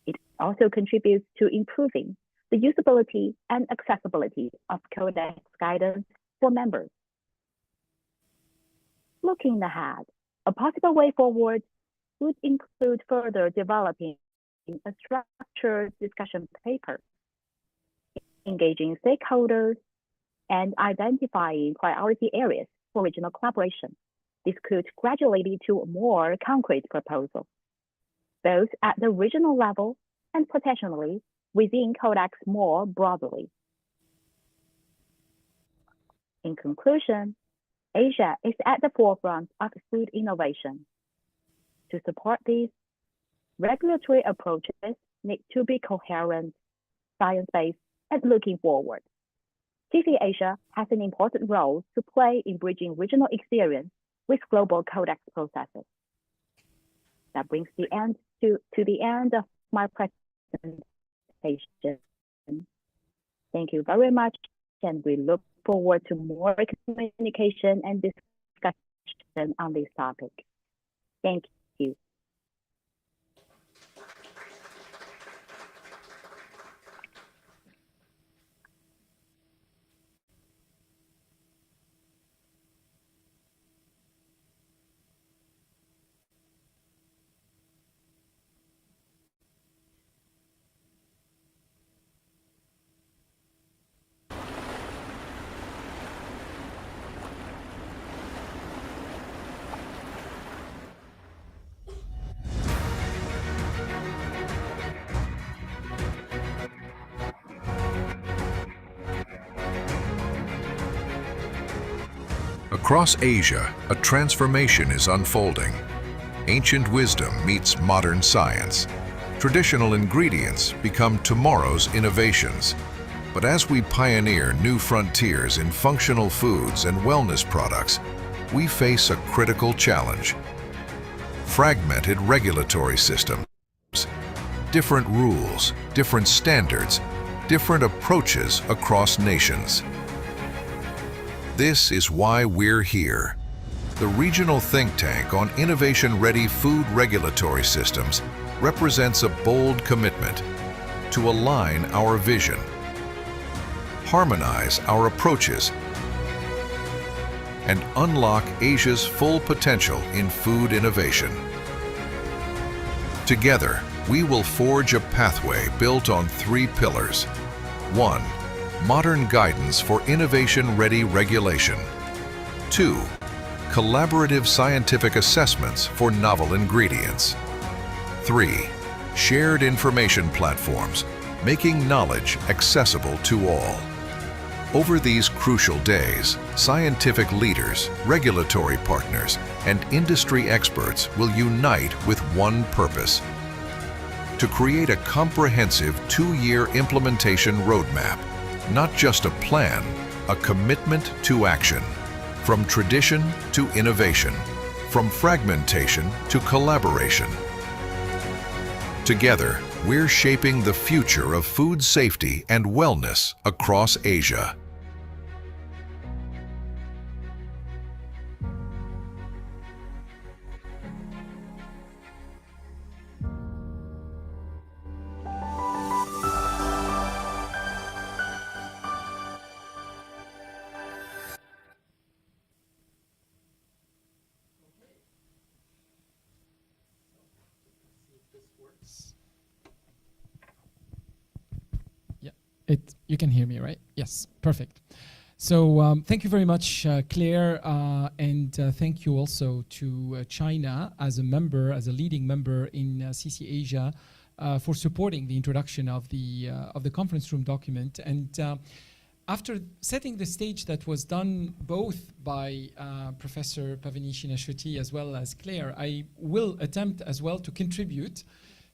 It also contributes to improving the usability and accessibility of Codex guidance for members. Looking ahead, a possible way forward would include further developing a structured discussion paper, engaging stakeholders, and identifying priority areas for regional collaboration. This could gradually lead to a more concrete proposal, both at the regional level and potentially within Codex more broadly. In conclusion, Asia is at the forefront of food innovation. To support these, regulatory approaches need to be coherent, science-based, and looking forward. CCAsia has an important role to play in bridging regional experience with global Codex processes. That brings the end to the end of my presentation. Thank you very much, and we look forward to more communication and discussion on this topic. Thank you. Across Asia, a transformation is unfolding. Ancient wisdom meets modern science. Traditional ingredients become tomorrow's innovations. But as we pioneer new frontiers in functional foods and wellness products, we face a critical challenge. Fragmented regulatory systems, different rules, different standards, different approaches across nations. This is why we're here. The Regional Think Tank on Innovation-Ready Food Regulatory Systems represents a bold commitment to align our vision, harmonize our approaches, and unlock Asia's full potential in food innovation. Together, we will forge a pathway built on 3 pillars. 1. Modern guidance for innovation-ready regulation. 2. Collaborative scientific assessments for novel ingredients. 3. Shared information platforms, making knowledge accessible to all. Over these crucial days, scientific leaders, regulatory partners, and industry experts will unite with one purpose: to create a comprehensive 2-year implementation roadmap. Not just a plan, a commitment to action. From tradition to innovation, from fragmentation to collaboration. Together, we're shaping the future of food safety and wellness across Asia. You can hear me, right? Yes, perfect. So thank you very much, Claire, and thank you also to China as a member, as a leading member in CC Asia, for supporting the introduction of the conference room document. And after setting the stage that was done both by Professor Pavani Shinashruti as well as Claire, I will attempt as well to contribute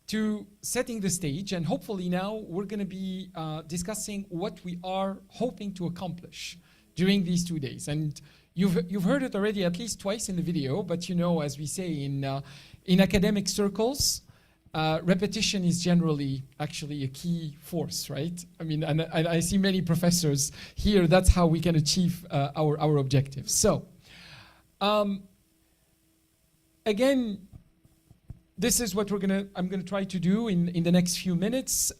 to setting the stage, and hopefully now we're going to be discussing what we are hoping to accomplish during these 2 days. And you've heard it already at least twice in the video, but you know, as we say in academic circles, repetition is generally actually a key force, right? I mean, and I see many professors here. That's how we can achieve our objectives. So, again, this is what I'm gonna try to do in the next few minutes,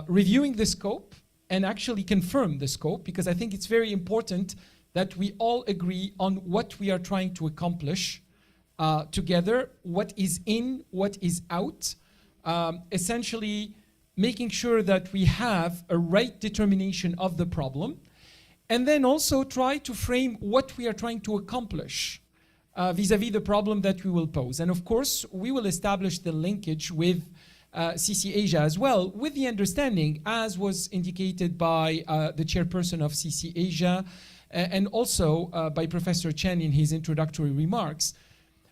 reviewing the scope and actually confirm the scope, because I think it's very important that we all agree on what we are trying to accomplish together, what is in, what is out, essentially making sure that we have a right determination of the problem, and then also try to frame what we are trying to accomplish vis-a-vis the problem that we will pose. And of course, we will establish the linkage with CC Asia as well, with the understanding, as was indicated by the chairperson of CC Asia, and also by Professor Chen in his introductory remarks.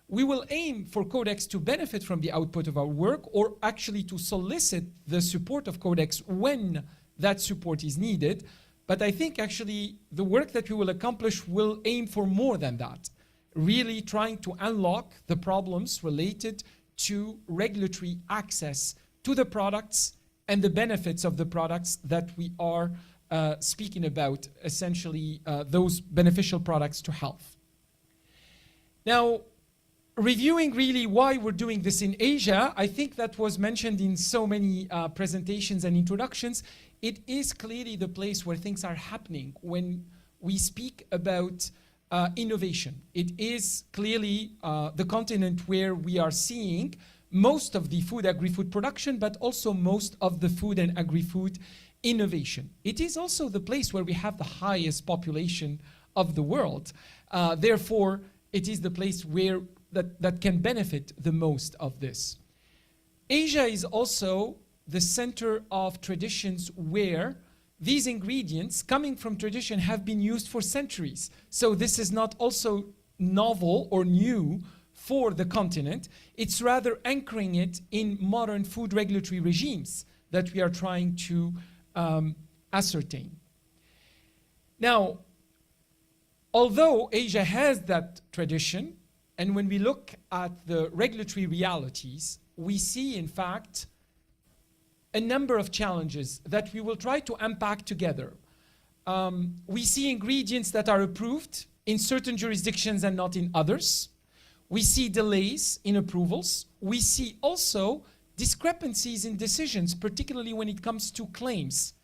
We will aim for Codex to benefit from the output of our work, or actually to solicit the support of Codex when that support is needed. But I think actually the work that we will accomplish will aim for more than that, really trying to unlock the problems related to regulatory access to the products and the benefits of the products that we are speaking about essentially those beneficial products to health. Now, reviewing really why we're doing this in Asia, I think that was mentioned in so many presentations and introductions. It is clearly the place where things are happening when we speak about innovation. It is clearly the continent where we are seeing most of the food, agri-food production, but also most of the food and agri-food innovation. It is also the place where we have the highest population of the world. Therefore, it is the place where that can benefit the most of this. Asia is also the center of traditions where these ingredients coming from tradition have been used for centuries. So this is not also novel or new for the continent. It's rather anchoring it in modern food regulatory regimes that we are trying to ascertain. Now, although Asia has that tradition, and when we look at the regulatory realities, we see, in fact, a number of challenges that we will try to unpack together. We see ingredients that are approved in certain jurisdictions and not in others. We see delays in approvals. We see also discrepancies in decisions, particularly when it comes to claims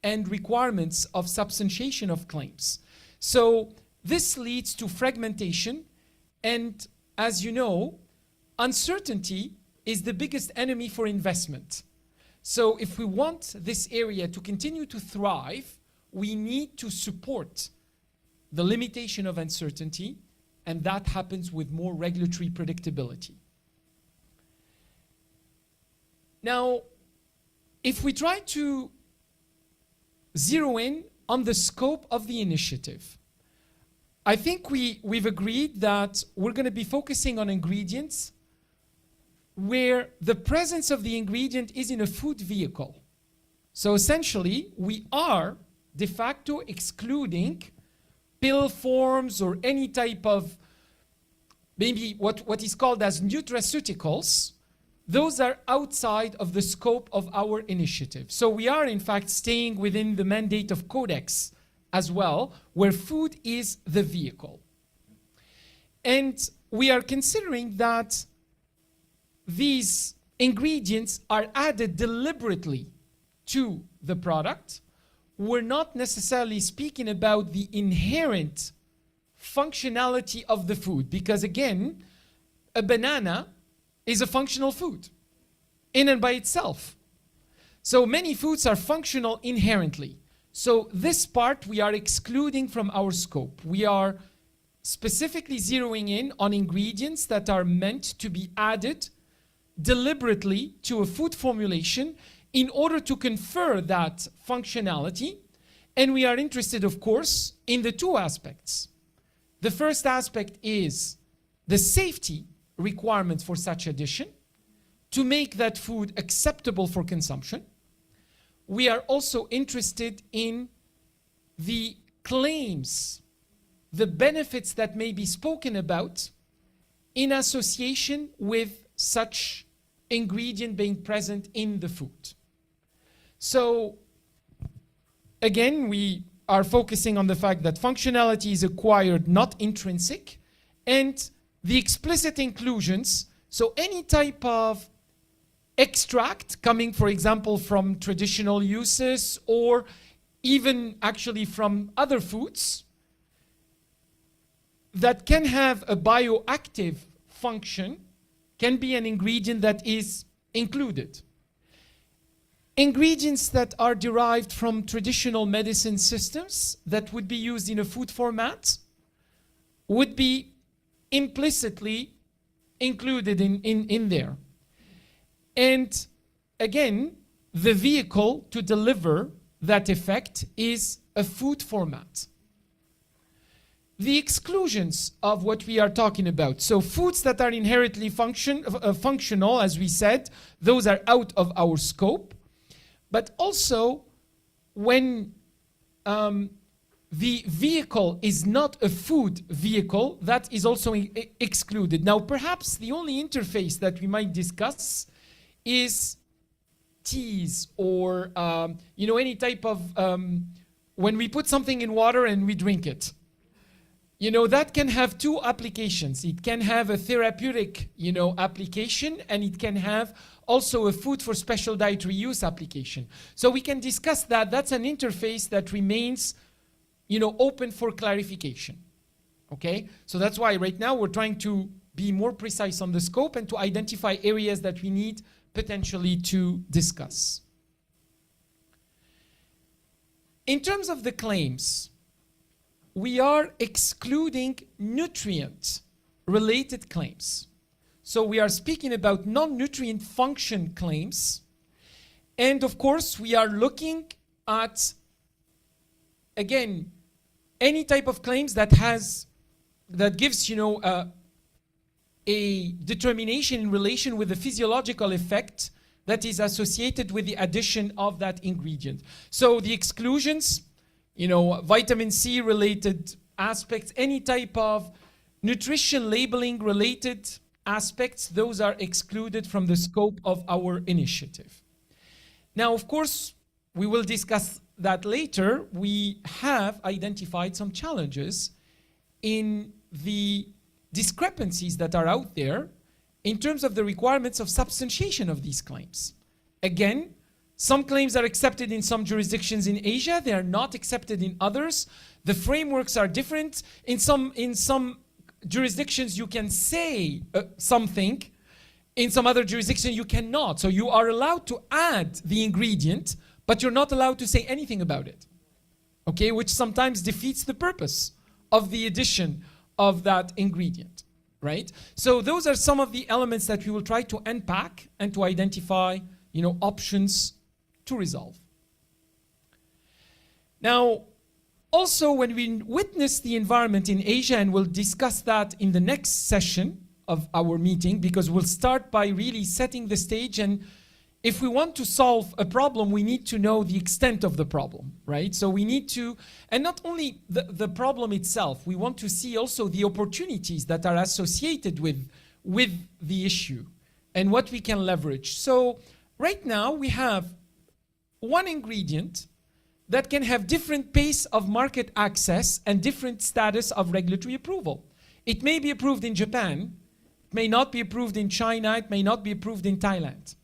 and requirements of substantiation of claims. So this leads to fragmentation, and as you know, uncertainty is the biggest enemy for investment. So if we want this area to continue to thrive, we need to support the limitation of uncertainty, and that happens with more regulatory predictability. Now, if we try to zero in on the scope of the initiative, I think we've agreed that we're going to be focusing on ingredients where the presence of the ingredient is in a food vehicle. So essentially, we are de facto excluding pill forms or any type of maybe what is called as nutraceuticals. Those are outside of the scope of our initiative. So we are in fact staying within the mandate of Codex as well, where food is the vehicle. And we are considering that these ingredients are added deliberately to the product. We're not necessarily speaking about the inherent functionality of the food, because again, a banana is a functional food in and by itself. So many foods are functional inherently. So this part we are excluding from our scope. We are specifically zeroing in on ingredients that are meant to be added deliberately to a food formulation in order to confer that functionality. And we are interested, of course, in the two aspects. The first aspect is the safety requirements for such addition to make that food acceptable for consumption. We are also interested in the claims, the benefits that may be spoken about in association with such ingredient being present in the food. So again, we are focusing on the fact that functionality is acquired, not intrinsic, and the explicit inclusions, so any type of extract coming, for example, from traditional uses or even actually from other foods that can have a bioactive function can be an ingredient that is included. Ingredients that are derived from traditional medicine systems that would be used in a food format would be implicitly included in there. And again, the vehicle to deliver that effect is a food format. The exclusions of what we are talking about, so foods that are inherently functional, as we said, those are out of our scope. But also, when the vehicle is not a food vehicle, that is also excluded. Now, perhaps the only interface that we might discuss is teas or any type of when we put something in water and we drink it. You know, that can have two applications. It can have a therapeutic, you know, application, and it can have also a food for special dietary use application. So we can discuss that. That's an interface that remains, you know, open for clarification. Okay? So that's why right now we're trying to be more precise on the scope and to identify areas that we need potentially to discuss. In terms of the claims, we are excluding nutrient-related claims. So we are speaking about non-nutrient function claims. And of course, we are looking at, again, any type of claims that gives, you know, a determination in relation with the physiological effect that is associated with the addition of that ingredient. So the exclusions, you know, vitamin C related aspects, any type of nutrition labeling related aspects, those are excluded from the scope of our initiative. Now, of course, we will discuss that later. We have identified some challenges in the discrepancies that are out there in terms of the requirements of substantiation of these claims. Again, some claims are accepted in some jurisdictions in Asia. They are not accepted in others. The frameworks are different. In some jurisdictions, you can say something. In some other jurisdictions, you cannot. So you are allowed to add the ingredient, but you're not allowed to say anything about it. Okay, which sometimes defeats the purpose of the addition of that ingredient, right? So those are some of the elements that we will try to unpack and to identify, you know, options to resolve. Now, also when we witness the environment in Asia, and we'll discuss that in the next session of our meeting, because we'll start by really setting the stage, and if we want to solve a problem, we need to know the extent of the problem, right? So we need to, and not only the problem itself, we want to see also the opportunities that are associated with the issue and what we can leverage. So right now we have one ingredient that can have different pace of market access and different status of regulatory approval. It may be approved in Japan, it may not be approved in China, it may not be approved in Thailand.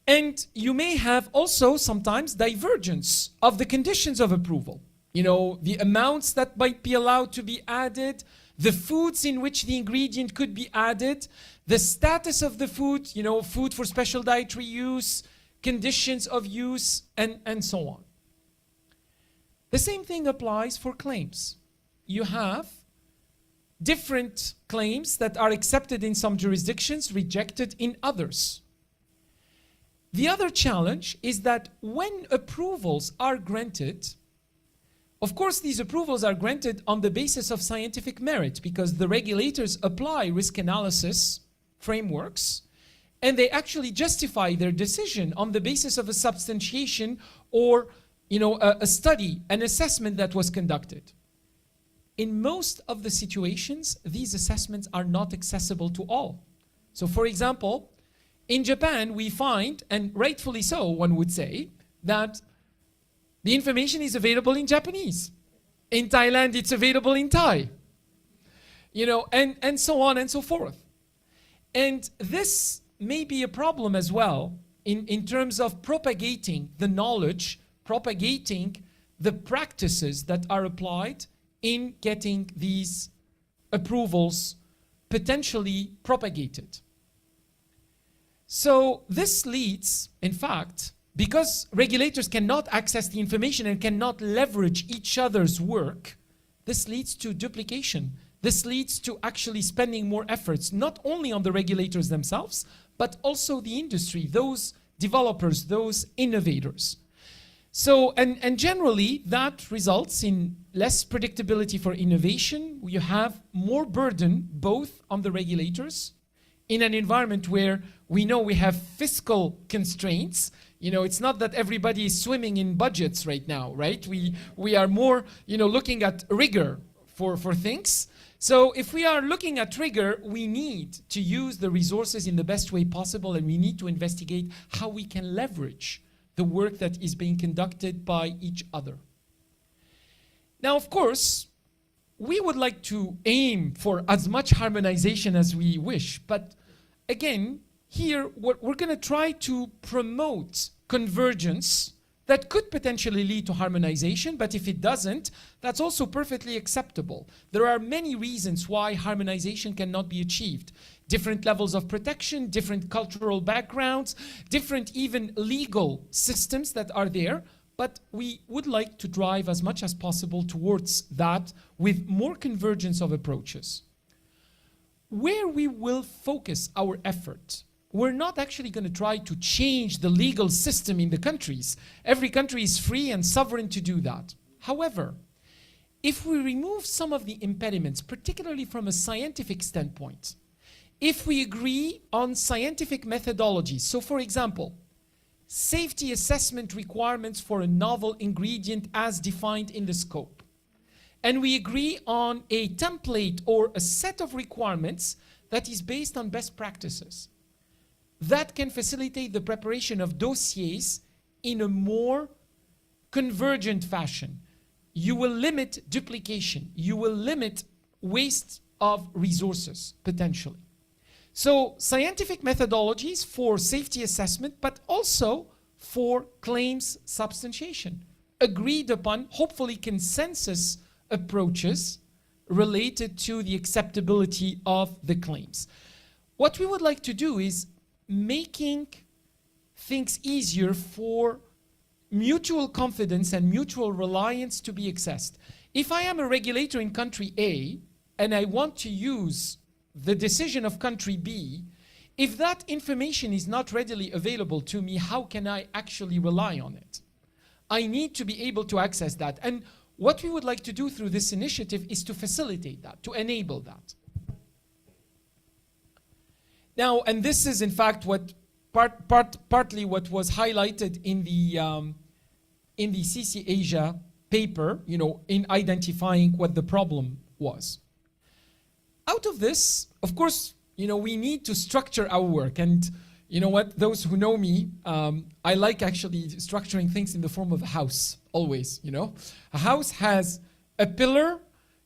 And you may have also sometimes divergence of the conditions of approval. You know, the amounts that might be allowed to be added, the foods in which the ingredient could be added, the status of the food, you know, food for special dietary use, conditions of use, and so on. The same thing applies for claims. You have different claims that are accepted in some jurisdictions, rejected in others. The other challenge is that when approvals are granted, of course these approvals are granted on the basis of scientific merit, because the regulators apply risk analysis frameworks and they actually justify their decision on the basis of a substantiation or, you know, a study, an assessment that was conducted. In most of the situations, these assessments are not accessible to all. So for example, in Japan, we find, and rightfully so, one would say, that the information is available in Japanese. In Thailand, it's available in Thai. You know, and so on and so forth. And this may be a problem as well in terms of propagating the knowledge, propagating the practices that are applied in getting these approvals potentially propagated. So this leads, in fact, because regulators cannot access the information and cannot leverage each other's work, this leads to duplication. This leads to actually spending more efforts, not only on the regulators themselves, but also the industry, those developers, those innovators. So, and generally, that results in less predictability for innovation. You have more burden, both on the regulators, in an environment where we know we have fiscal constraints. You know, it's not that everybody is swimming in budgets right now, right? We are more, you know, looking at rigor for things. So if we are looking at rigor, we need to use the resources in the best way possible, and we need to investigate how we can leverage the work that is being conducted by each other. Now, of course, we would like to aim for as much harmonization as we wish, but again, here we're going to try to promote convergence that could potentially lead to harmonization, but if it doesn't, that's also perfectly acceptable. There are many reasons why harmonization cannot be achieved. Different levels of protection, different cultural backgrounds, different even legal systems that are there, but we would like to drive as much as possible towards that with more convergence of approaches. Where we will focus our effort, we're not actually going to try to change the legal system in the countries. Every country is free and sovereign to do that. However, if we remove some of the impediments, particularly from a scientific standpoint, if we agree on scientific methodologies, so for example, safety assessment requirements for a novel ingredient as defined in the scope, and we agree on a template or a set of requirements that is based on best practices, that can facilitate the preparation of dossiers in a more convergent fashion. You will limit duplication. You will limit waste of resources, potentially. So scientific methodologies for safety assessment, but also for claims substantiation. Agreed upon, hopefully consensus approaches related to the acceptability of the claims. What we would like to do is making things easier for mutual confidence and mutual reliance to be accessed. If I am a regulator in country A and I want to use the decision of country B, if that information is not readily available to me, how can I actually rely on it? I need to be able to access that. And what we would like to do through this initiative is to facilitate that, to enable that. Now, and this is in fact what partly what was highlighted in the CC Asia paper, in identifying what the problem was. Out of this, of course, we need to structure our work. And you know what, those who know me, I like actually structuring things in the form of a house, always, A house has a pillar,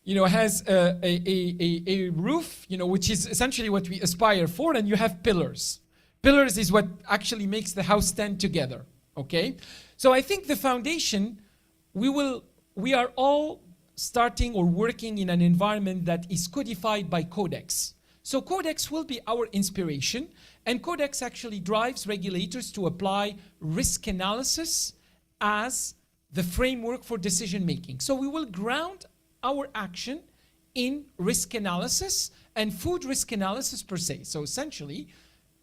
has a roof, which is essentially what we aspire for, and you have pillars. Pillars is what actually makes the house stand together, okay? So I think the foundation, we are all starting or working in an environment that is codified by Codex. So Codex will be our inspiration, and Codex actually drives regulators to apply risk analysis as the framework for decision making. So we will ground our action in risk analysis and food risk analysis per se. So essentially,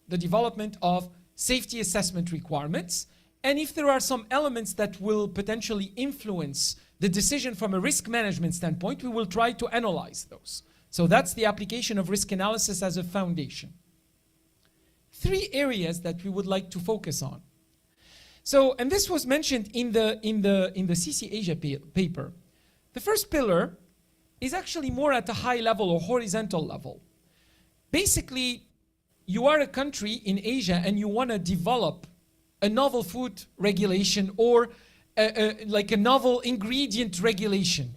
the development of safety assessment requirements. And if there are some elements that will potentially influence the decision from a risk management standpoint, we will try to analyze those. So that's the application of risk analysis as a foundation. 3 areas that we would like to focus on. So, and this was mentioned in the CC Asia paper. The first pillar is actually more at a high level or horizontal level. Basically, you are a country in Asia and you want to develop a novel food regulation or like a novel ingredient regulation.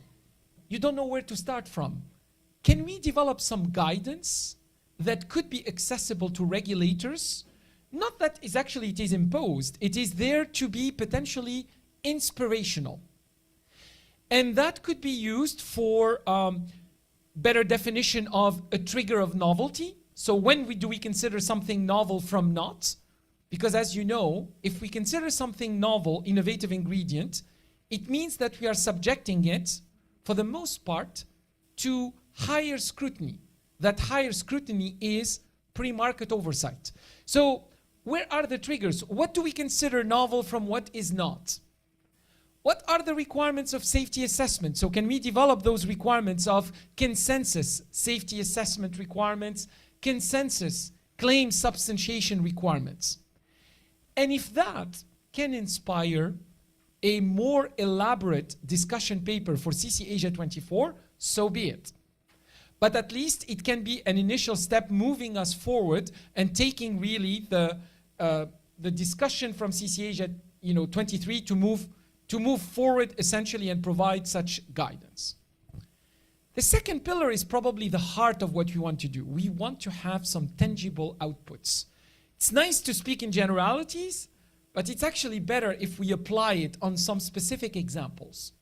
You don't know where to start from. Can we develop some guidance that could be accessible to regulators? Not that it is imposed, it is there to be potentially inspirational. And that could be used for better definition of a trigger of novelty. So when do we consider something novel from not? Because as you know, if we consider something novel, innovative ingredient, it means that we are subjecting it, for the most part, to higher scrutiny. That higher scrutiny is pre-market oversight. So where are the triggers? What do we consider novel from what is not? What are the requirements of safety assessment? So can we develop those requirements of consensus safety assessment requirements, consensus claim substantiation requirements? And if that can inspire a more elaborate discussion paper for CC Asia 24, so be it. But at least it can be an initial step moving us forward and taking really the discussion from CC Asia 23 to move forward essentially and provide such guidance. The second pillar is probably the heart of what we want to do. We want to have some tangible outputs. It's nice to speak in generalities, but it's actually better if we apply it on some specific examples.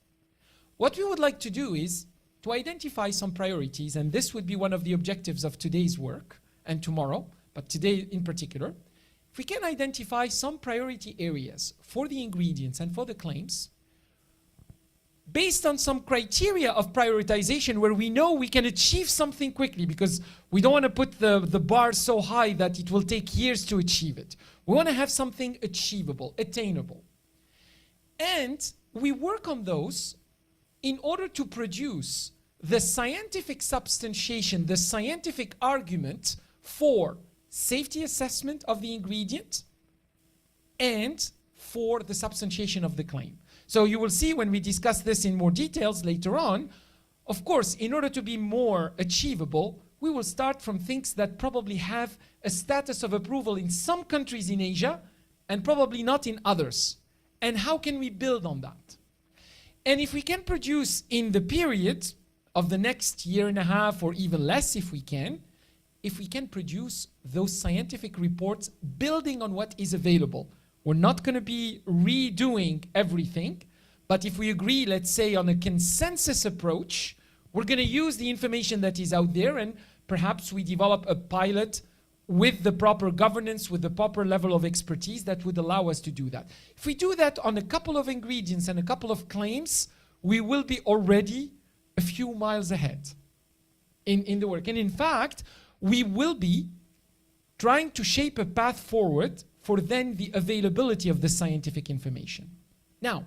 What we would like to do is to identify some priorities, and this would be one of the objectives of today's work and tomorrow, but today in particular. If we can identify some priority areas for the ingredients and for the claims, based on some criteria of prioritization where we know we can achieve something quickly, because we don't want to put the bar so high that it will take years to achieve it. We want to have something achievable, attainable. And we work on those in order to produce the scientific substantiation, the scientific argument for safety assessment of the ingredient and for the substantiation of the claim. So you will see when we discuss this in more details later on, of course, in order to be more achievable, we will start from things that probably have a status of approval in some countries in Asia and probably not in others. And how can we build on that? And if we can produce in the period of the next year and a half or even less if we can produce those scientific reports building on what is available. We're not going to be redoing everything, but if we agree, let's say, on a consensus approach, we're going to use the information that is out there, and perhaps we develop a pilot with the proper governance, with the proper level of expertise that would allow us to do that. If we do that on a couple of ingredients and a couple of claims, we will be already a few miles ahead in the work. And in fact, we will be trying to shape a path forward for then the availability of the scientific information. Now,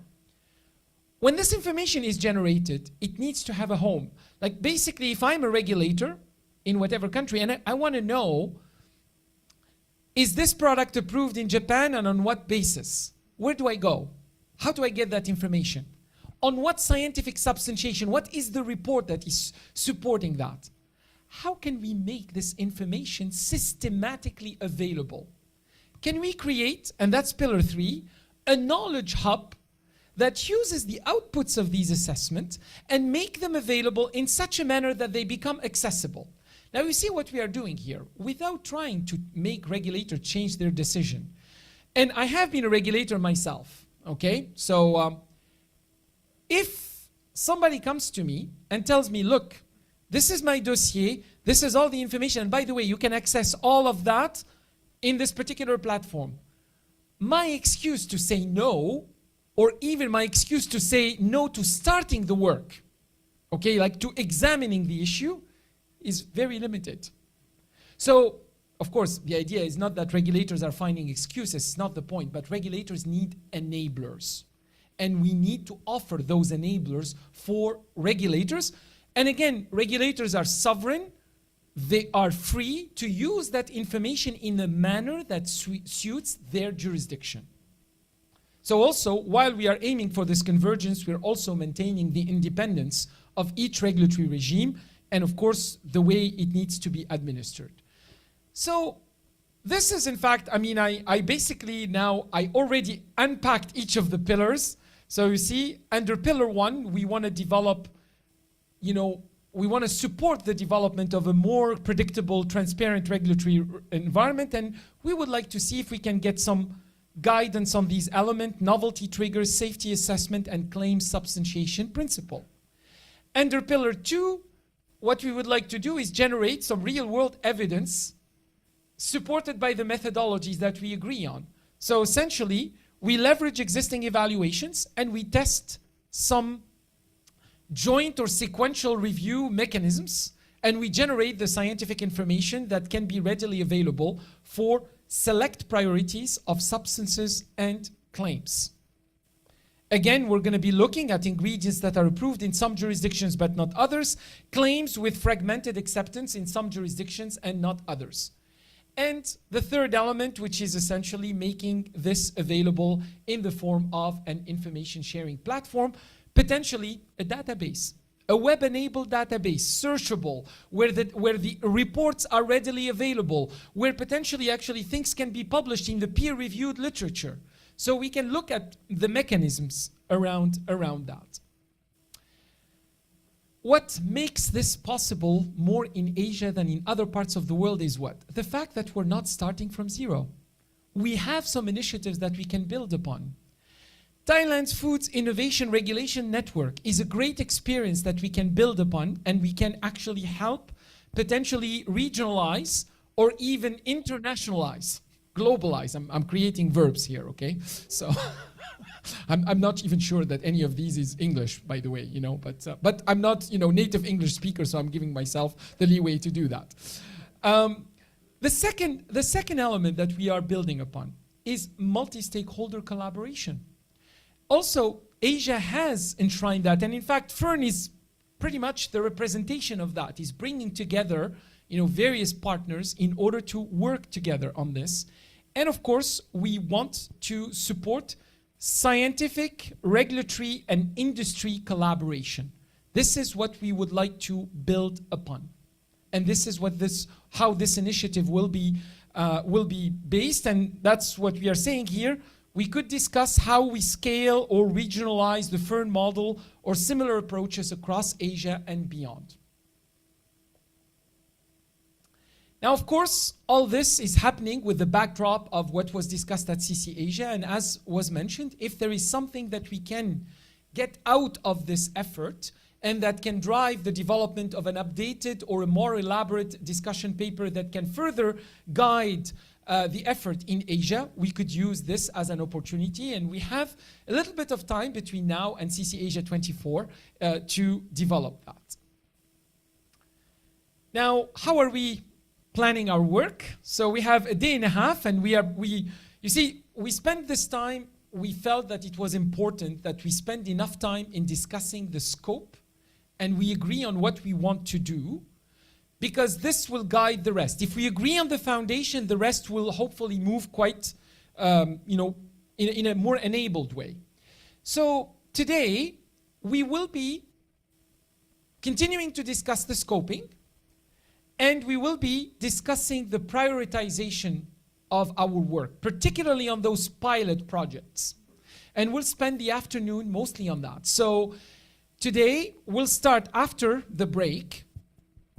when this information is generated, it needs to have a home. Like basically, if I'm a regulator in whatever country and I want to know, is this product approved in Japan and on what basis? Where do I go? How do I get that information? On what scientific substantiation? What is the report that is supporting that? How can we make this information systematically available? Can we create, and that's pillar 3, a knowledge hub that uses the outputs of these assessments and make them available in such a manner that they become accessible? Now you see what we are doing here without trying to make regulators change their decision. And I have been a regulator myself, okay? So if somebody comes to me and tells me, look, this is my dossier, this is all the information, and by the way, you can access all of that in this particular platform. My excuse to say no, or even my excuse to say no to starting the work, okay, like to examining the issue, is very limited. So, of course, the idea is not that regulators are finding excuses, it's not the point, but regulators need enablers. And we need to offer those enablers for regulators. And again, regulators are sovereign. They are free to use that information in a manner that suits their jurisdiction. So also, while we are aiming for this convergence, we're also maintaining the independence of each regulatory regime and of course, the way it needs to be administered. So this is in fact, I mean, I basically now, I already unpacked each of the pillars. So you see, under pillar 1, we want to develop, we want to support the development of a more predictable, transparent regulatory environment. And we would like to see if we can get some guidance on these elements: novelty triggers, safety assessment, and claim substantiation principle. Under pillar 2, what we would like to do is generate some real-world evidence supported by the methodologies that we agree on. So essentially, we leverage existing evaluations and we test some joint or sequential review mechanisms, and we generate the scientific information that can be readily available for select priorities of substances and claims. Again, we're going to be looking at ingredients that are approved in some jurisdictions but not others, claims with fragmented acceptance in some jurisdictions and not others. And the third element, which is essentially making this available in the form of an information sharing platform, potentially a database, a web-enabled database, searchable, where the reports are readily available, where potentially actually things can be published in the peer-reviewed literature. So we can look at the mechanisms around that. What makes this possible more in Asia than in other parts of the world is what? The fact that we're not starting from zero. We have some initiatives that we can build upon. Thailand's Foods Innovation Regulation Network is a great experience that we can build upon, and we can actually help potentially regionalize or even internationalize, globalize. I'm creating verbs here, okay? So I'm not even sure that any of these is English, by the way, but I'm not, native English speaker, so I'm giving myself the leeway to do that. The second element that we are building upon is multi-stakeholder collaboration. Also, Asia has enshrined that, and in fact, FERN is pretty much the representation of that. Is bringing together, various partners in order to work together on this. And of course, we want to support scientific, regulatory, and industry collaboration. This is what we would like to build upon. And this is how this initiative will be based, and that's what we are saying here. We could discuss how we scale or regionalize the FERN model or similar approaches across Asia and beyond. Now, of course, all this is happening with the backdrop of what was discussed at CC Asia, and as was mentioned, if there is something that we can get out of this effort and that can drive the development of an updated or a more elaborate discussion paper that can further guide the effort in Asia, we could use this as an opportunity, and we have a little bit of time between now and CC Asia 24 to develop that. Now, how are we planning our work? So we have a day and a half, and we spent this time, we felt that it was important that we spend enough time in discussing the scope, and we agree on what we want to do, because this will guide the rest. If we agree on the foundation, the rest will hopefully move quite, in a more enabled way. So today, we will be continuing to discuss the scoping, and we will be discussing the prioritization of our work, particularly on those pilot projects. And we'll spend the afternoon mostly on that. So today, we'll start after the break.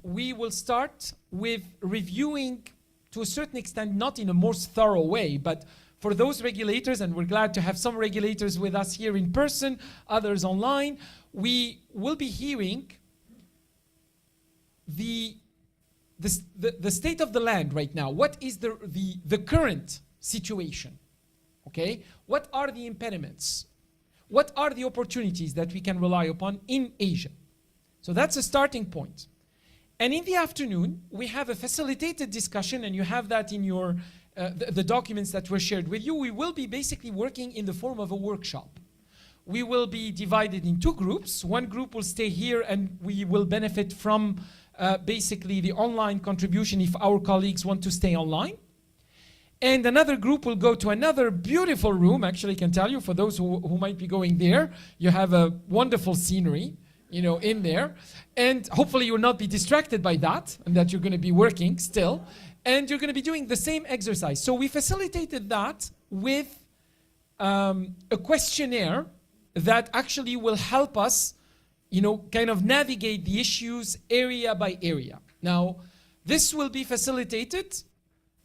We will start with reviewing, to a certain extent, not in a more thorough way, but for those regulators, and we're glad to have some regulators with us here in person, others online, we will be hearing the state of the land right now. What is the current situation? Okay? What are the impediments? What are the opportunities that we can rely upon in Asia? So that's a starting point. And in the afternoon, we have a facilitated discussion, and you have that in your the documents that were shared with you. We will be basically working in the form of a workshop. We will be divided in two groups. One group will stay here, and we will benefit from basically the online contribution if our colleagues want to stay online. And another group will go to another beautiful room. Actually, I can tell you, for those who might be going there, you have a wonderful scenery, in there. And hopefully you'll not be distracted by that, and that you're going to be working still. And you're going to be doing the same exercise. So we facilitated that with a questionnaire that actually will help us, kind of navigate the issues area by area. Now, this will be facilitated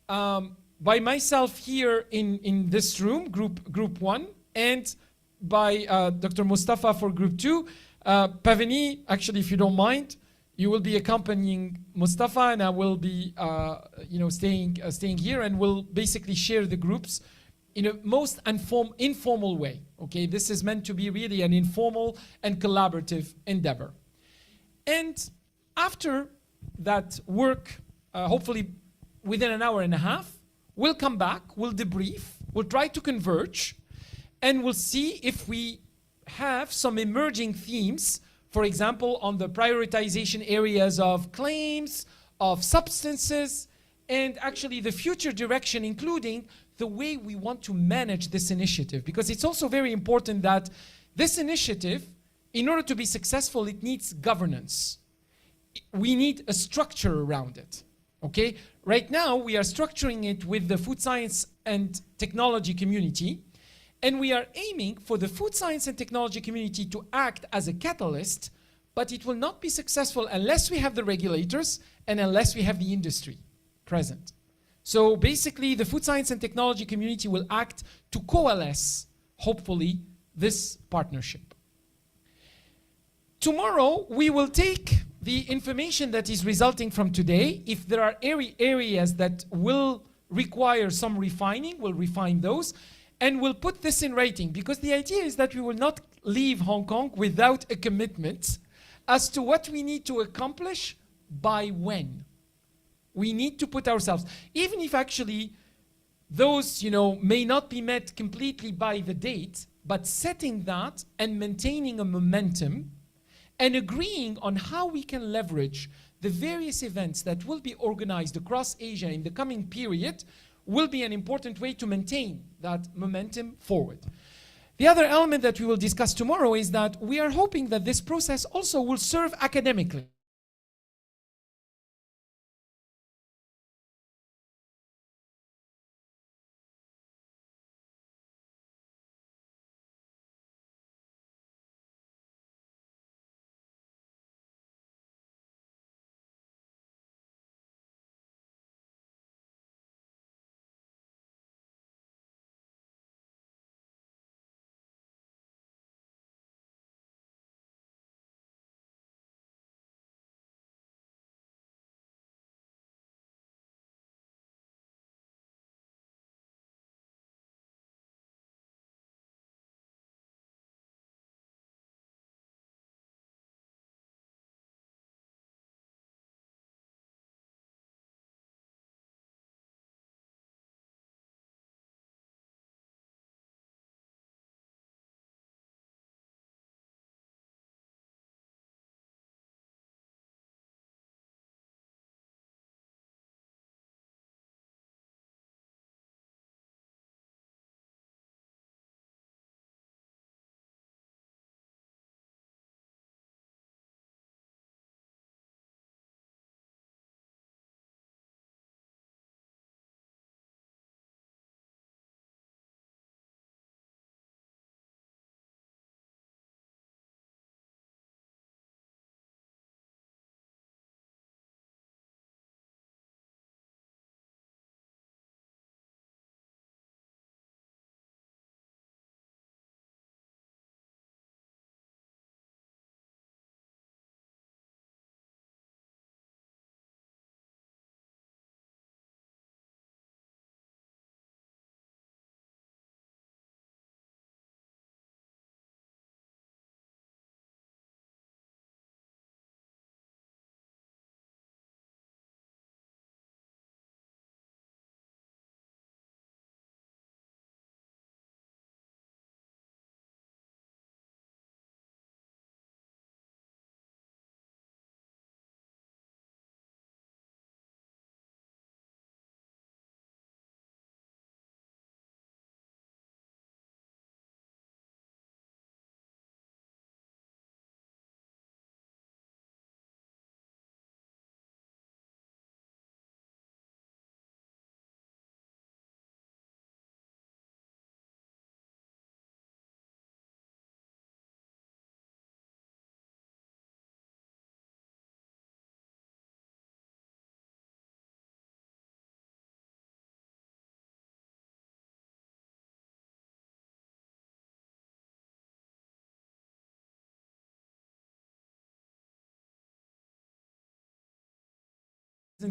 by myself here in this room, group 1, and by Dr. Mustafa for group 2. Pavani, actually, if you don't mind, you will be accompanying Mustafa, and I will be, staying here, and we'll basically share the groups in a most informal way. Okay, this is meant to be really an informal and collaborative endeavor. And after that work, hopefully within an hour and a half, we'll come back, we'll debrief, we'll try to converge, and we'll see if we have some emerging themes, for example, on the prioritization areas of claims, of substances, and actually the future direction, including the way we want to manage this initiative. Because it's also very important that this initiative, in order to be successful, it needs governance. We need a structure around it, okay? Right now, we are structuring it with the food science and technology community, And we are aiming for the food science and technology community to act as a catalyst, but it will not be successful unless we have the regulators and unless we have the industry present. So basically, the food science and technology community will act to coalesce, hopefully, this partnership. Tomorrow, we will take the information that is resulting from today. If there are areas that will require some refining, we'll refine those, and we'll put this in writing, because the idea is that we will not leave Hong Kong without a commitment as to what we need to accomplish by when. We need to put ourselves, even if actually those, may not be met completely by the date, but setting that and maintaining a momentum and agreeing on how we can leverage the various events that will be organized across Asia in the coming period will be an important way to maintain that momentum forward. The other element that we will discuss tomorrow is that we are hoping that this process also will serve academically.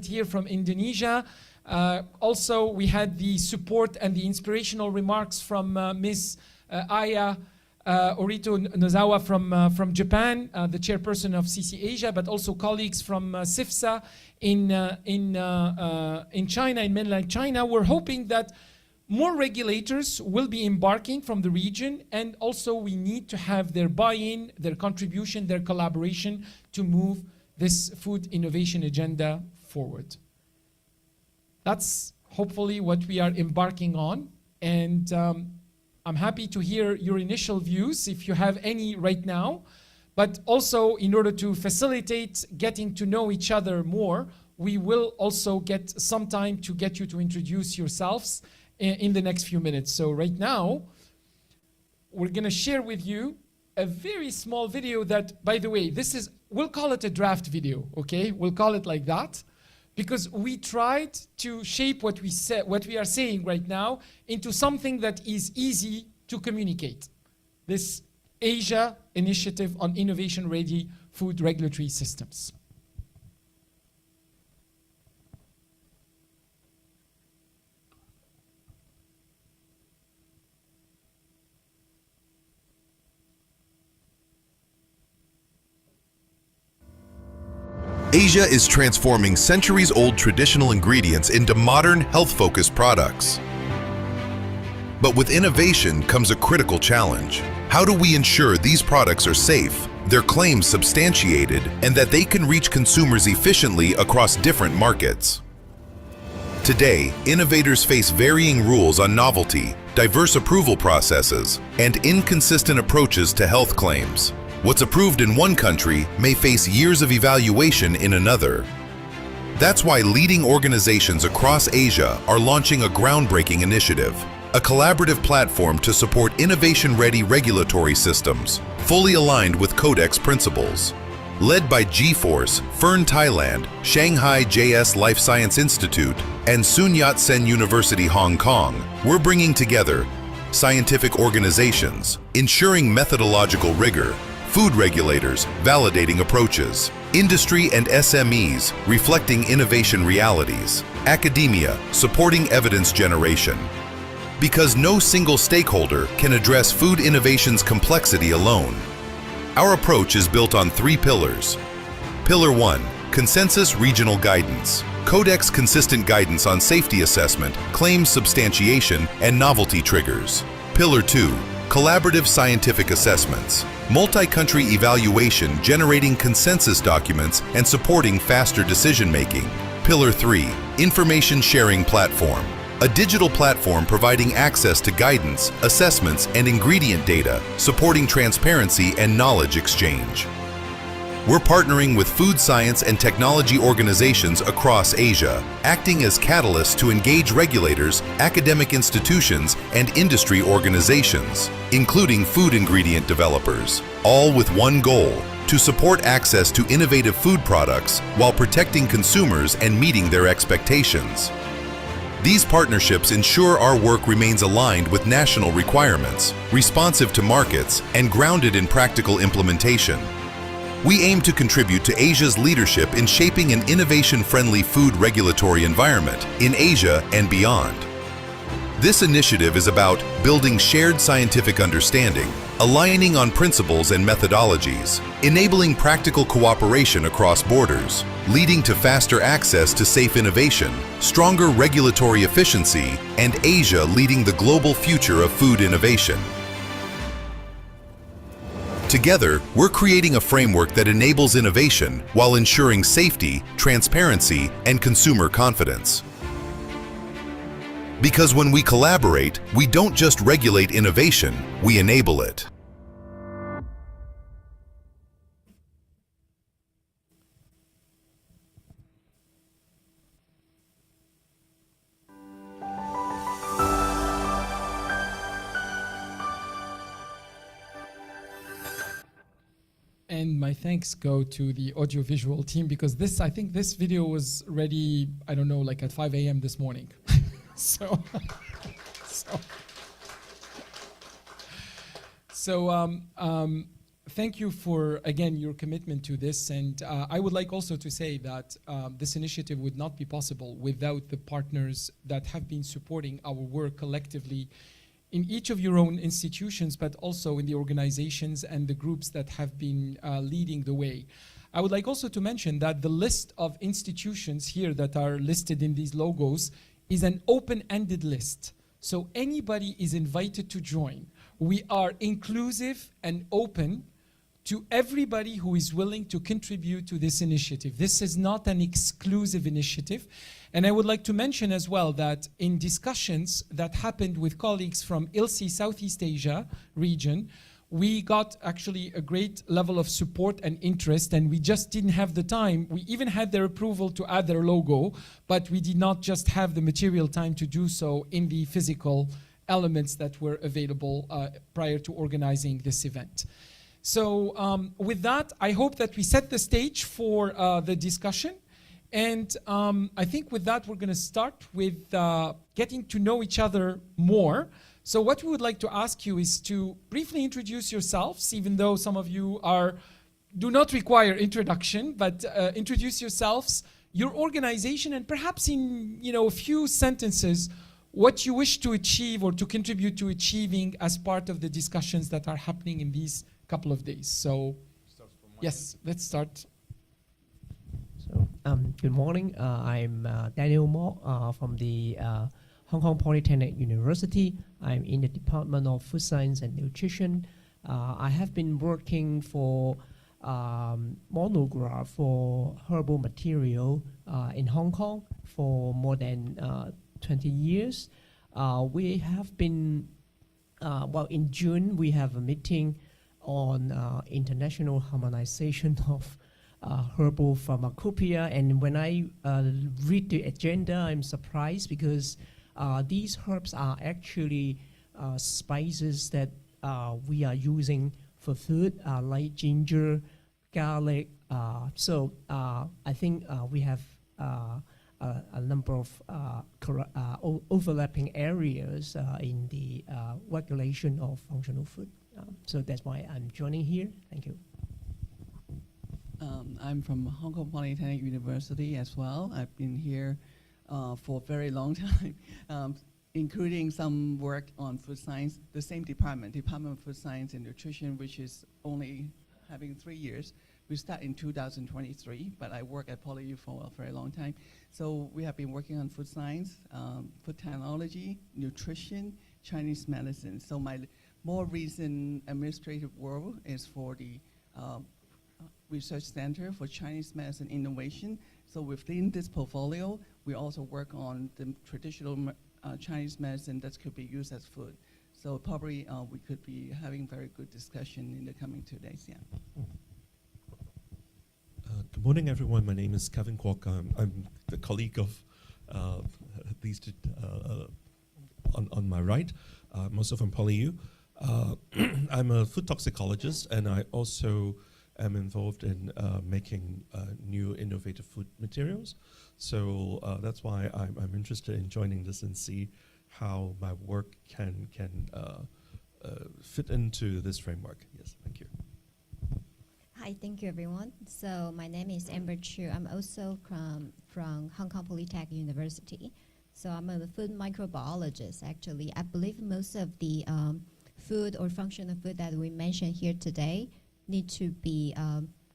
Here from Indonesia. Also, we had the support and the inspirational remarks from Ms. Aya Orito Nozawa from Japan, the chairperson of CC Asia, but also colleagues from CIFSA in China, in mainland China. We're hoping that more regulators will be embarking from the region, and also we need to have their buy-in, their contribution, their collaboration to move this food innovation agenda forward. That's hopefully what we are embarking on, and I'm happy to hear your initial views if you have any right now, but also in order to facilitate getting to know each other more, we will also get some time to get you to introduce yourselves in the next few minutes. So right now, we're going to share with you a very small video that, by the way, we'll call it a draft video, okay? We'll call it like that, because we tried to shape what we are saying right now into something that is easy to communicate. This Asia Initiative on Innovation-Ready Food Regulatory Systems. Asia is transforming centuries-old traditional ingredients into modern, health-focused products. But with innovation comes a critical challenge. How do we ensure these products are safe, their claims substantiated, and that they can reach consumers efficiently across different markets? Today, innovators face varying rules on novelty, diverse approval processes, and inconsistent approaches to health claims. What's approved in one country may face years of evaluation in another. That's why leading organizations across Asia are launching a groundbreaking initiative, a collaborative platform to support innovation-ready regulatory systems, fully aligned with Codex principles. Led by G-Force, Fern Thailand, Shanghai JS Life Science Institute, and Sun Yat-sen University Hong Kong, we're bringing together scientific organizations, ensuring methodological rigor, food regulators validating approaches, industry and SMEs reflecting innovation realities, academia supporting evidence generation. Because no single stakeholder can address food innovation's complexity alone. Our approach is built on 3 pillars. Pillar 1, Consensus Regional Guidance. Codex consistent guidance on safety assessment, claims substantiation, and novelty triggers. Pillar 2, Collaborative Scientific Assessments. Multi-country evaluation generating consensus documents and supporting faster decision-making. Pillar 3, Information Sharing Platform. A digital platform providing access to guidance, assessments, and ingredient data, supporting transparency and knowledge exchange. We're partnering with food science and technology organizations across Asia, acting as catalysts to engage regulators, academic institutions, and industry organizations, including food ingredient developers, all with one goal: to support access to innovative food products while protecting consumers and meeting their expectations. These partnerships ensure our work remains aligned with national requirements, responsive to markets, and grounded in practical implementation. We aim to contribute to Asia's leadership in shaping an innovation-friendly food regulatory environment in Asia and beyond. This initiative is about building shared scientific understanding, aligning on principles and methodologies, enabling practical cooperation across borders, leading to faster access to safe innovation, stronger regulatory efficiency, and Asia leading the global future of food innovation. Together, we're creating a framework that enables innovation while ensuring safety, transparency, and consumer confidence. Because when we collaborate, we don't just regulate innovation, we enable it. And my thanks go to the audiovisual team, because I think this video was ready, I don't know, like at 5 a.m. this morning. Thank you for, again, your commitment to this. And I would like also to say that this initiative would not be possible without the partners that have been supporting our work collectively in each of your own institutions, but also in the organizations and the groups that have been leading the way. I would like also to mention that the list of institutions here that are listed in these logos is an open-ended list. So anybody is invited to join. We are inclusive and open to everybody who is willing to contribute to this initiative. This is not an exclusive initiative. And I would like to mention as well that in discussions that happened with colleagues from ILSI Southeast Asia region, we got actually a great level of support and interest, and we just didn't have the time. We even had their approval to add their logo, but we did not just have the material time to do so in the physical elements that were available prior to organizing this event. So with that, I hope that we set the stage for the discussion. And I think with that, we're going to start with getting to know each other more. So what we would like to ask you is to briefly introduce yourselves, even though some of you do not require introduction, but introduce yourselves, your organization, and perhaps in a few sentences, what you wish to achieve or to contribute to achieving as part of the discussions that are happening in these couple of days. So, yes, let's start. So, good morning. I'm Daniel Mo from the Hong Kong Polytechnic University. I'm in the Department of Food Science and Nutrition. I have been working for monograph for herbal material in Hong Kong for more than 20 years. We have been, in June, we have a meeting on international harmonization of herbal pharmacopoeia. And when I read the agenda, I'm surprised because these herbs are actually spices that we are using for food, like ginger, garlic. So I think we have a number of overlapping areas in the regulation of functional food. So that's why I'm joining here. Thank you. I'm from Hong Kong Polytechnic University as well. I've been here for a very long time, including some work on food science, the same Department of Food Science and Nutrition, which is only having 3 years. We start in 2023, but I work at PolyU for a very long time. So we have been working on food science, food technology, nutrition, Chinese medicine. So my more recent administrative role is for the Research Center for Chinese Medicine Innovation. So within this portfolio, we also work on the traditional Chinese medicine that could be used as food. So probably we could be having very good discussion in the coming 2 days. Yeah. Good morning, everyone. My name is Kevin Kwok. I'm the colleague of these two on my right, I'm also from PolyU. I'm a food toxicologist, and I also am involved in making new innovative food materials. So that's why I'm interested in joining this and see how my work can fit into this framework. Yes, thank you. Hi, thank you everyone. So my name is Amber Chu. I'm also from Hong Kong Polytechnic University. So I'm a food microbiologist actually. I believe most of the food or functional food that we mentioned here today need to be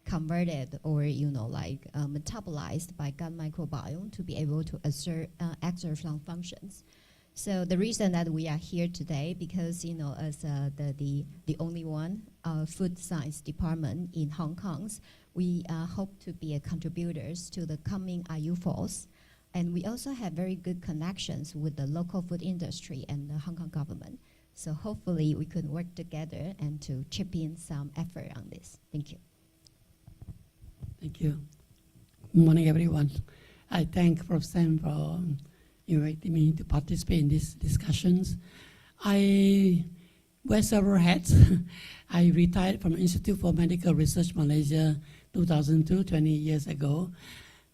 converted or metabolized by gut microbiome to be able to exert some functions. So the reason that we are here today, because as the only one food science department in Hong Kong, we hope to be contributors to the coming IU Falls, and we also have very good connections with the local food industry and the Hong Kong government. So hopefully we could work together and to chip in some effort on this. Thank you. Thank you. Good morning, everyone. I thank Prof. Sam for inviting me to participate in these discussions. I wear several hats. I retired from Institute for Medical Research Malaysia 2002, 20 years ago.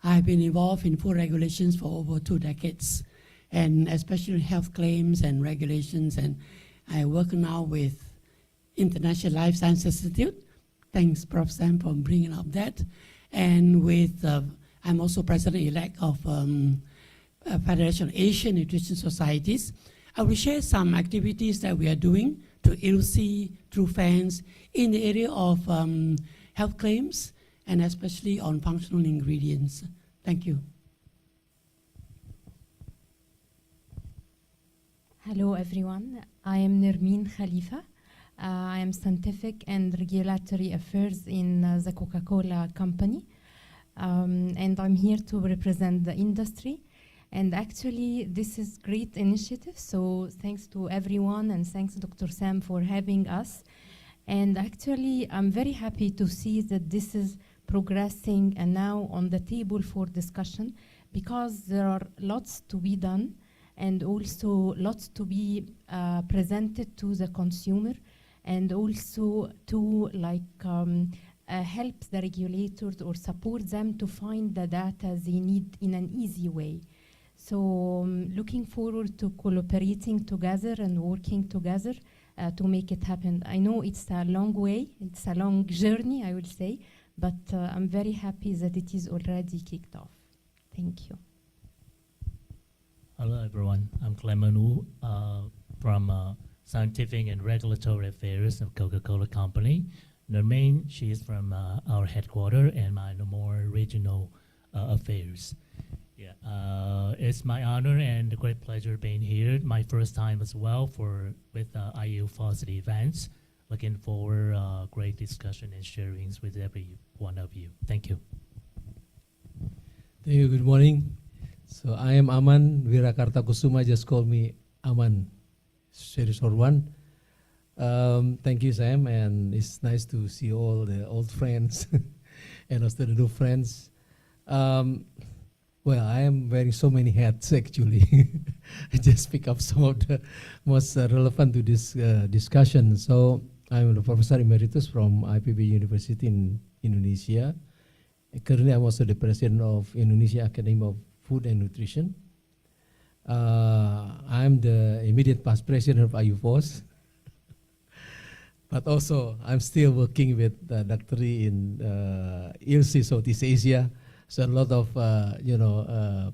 I've been involved in food regulations for over 2 decades, and especially health claims and regulations, and I work now with International Life Science Institute. Thanks, Prof. Sam, for bringing up that. And with, I'm also president-elect of Federation of Asian Nutrition Societies. I will share some activities that we are doing to ILSI, through FANS, in the area of health claims, and especially on functional ingredients. Thank you. Hello, everyone. I am Nermeen Khalifa. I am scientific and regulatory affairs in the Coca-Cola company. And I'm here to represent the industry. And actually, this is great initiative. So thanks to everyone, and thanks Dr. Sam for having us. And actually, I'm very happy to see that this is progressing and now on the table for discussion, because there are lots to be done. and also lots to be presented to the consumer, and also to help the regulators or support them to find the data they need in an easy way. So looking forward to collaborating together and working together to make it happen. I know it's a long way, it's a long journey, I will say, but I'm very happy that it is already kicked off. Thank you. Hello everyone, I'm Clement Wu from Scientific and Regulatory Affairs of Coca-Cola Company. Nermain, she is from our headquarters, and my more regional affairs. Yeah, it's my honor and a great pleasure being here. My first time as well with IU Varsity events. Looking forward great discussion and sharings with every one of you. Thank you. Thank you. Good morning. So I am Aman Wirakarta Kusuma. Just call me Aman. Very short one. Thank you, Sam, and it's nice to see all the old friends and also the new friends. Well, I am wearing so many hats actually. I just pick up some of the most relevant to this discussion. So I'm a professor emeritus from IPB University in Indonesia. Currently, I'm also the president of Indonesia Academy of Food and Nutrition. I'm the immediate past president of IUFOS. But also, I'm still working with doctorate in ILSI, Southeast Asia. So a lot of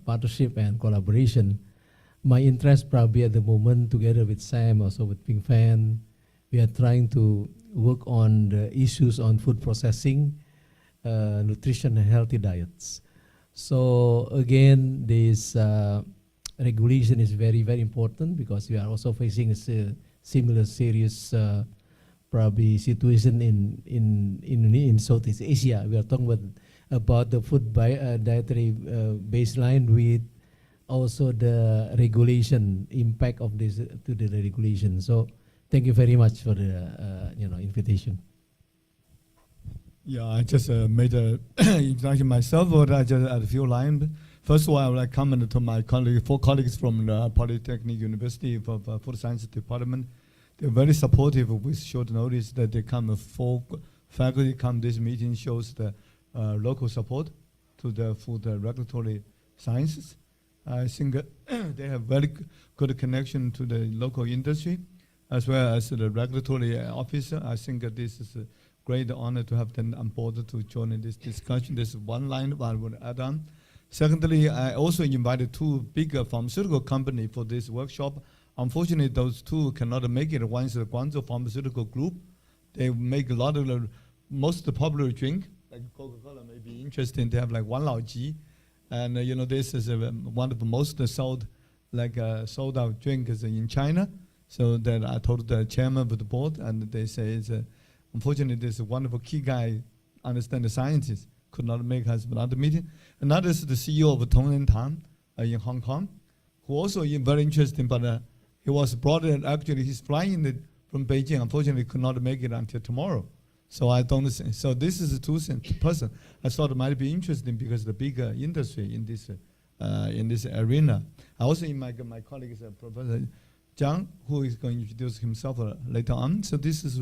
partnership and collaboration. My interest probably at the moment, together with Sam, also with Ping Fan, we are trying to work on the issues on food processing, nutrition and healthy diets. So again, this regulation is very, very important because we are also facing a similar serious probably situation in Southeast Asia. We are talking about the food dietary baseline with also the regulation impact of this to the regulation. So thank you very much for the invitation. Yeah, I just made an introduction myself, but I just add a few lines. First of all, I would like to comment to my four colleagues from the Polytechnic University for Food Science Department. They're very supportive with short notice that they come, four faculty come this meeting, shows the local support to the food regulatory sciences. I think they have very good connection to the local industry as well as the regulatory officer. I think this is a great honor to have them on board to join in this discussion. This is one line I would add on. Secondly, I also invited two big pharmaceutical companies for this workshop. Unfortunately, those two cannot make it. One is the Guangzhou Pharmaceutical Group. They make a lot of the most popular drink, like Coca-Cola may be interesting. They have like Wanlaoji. And this is one of the most sold sold out drinks in China. So that I told the chairman of the board, and they say, unfortunately, this wonderful key guy, understand the sciences, could not make us another meeting. Another is the CEO of Tonglen Tang in Hong Kong, who also is very interesting, but he was brought in, actually he's flying from Beijing, unfortunately could not make it until tomorrow. So I don't see. So this is a person I thought it might be interesting because the bigger industry in this arena. I also invite my colleague Professor Zhang, who is going to introduce himself later on. So this is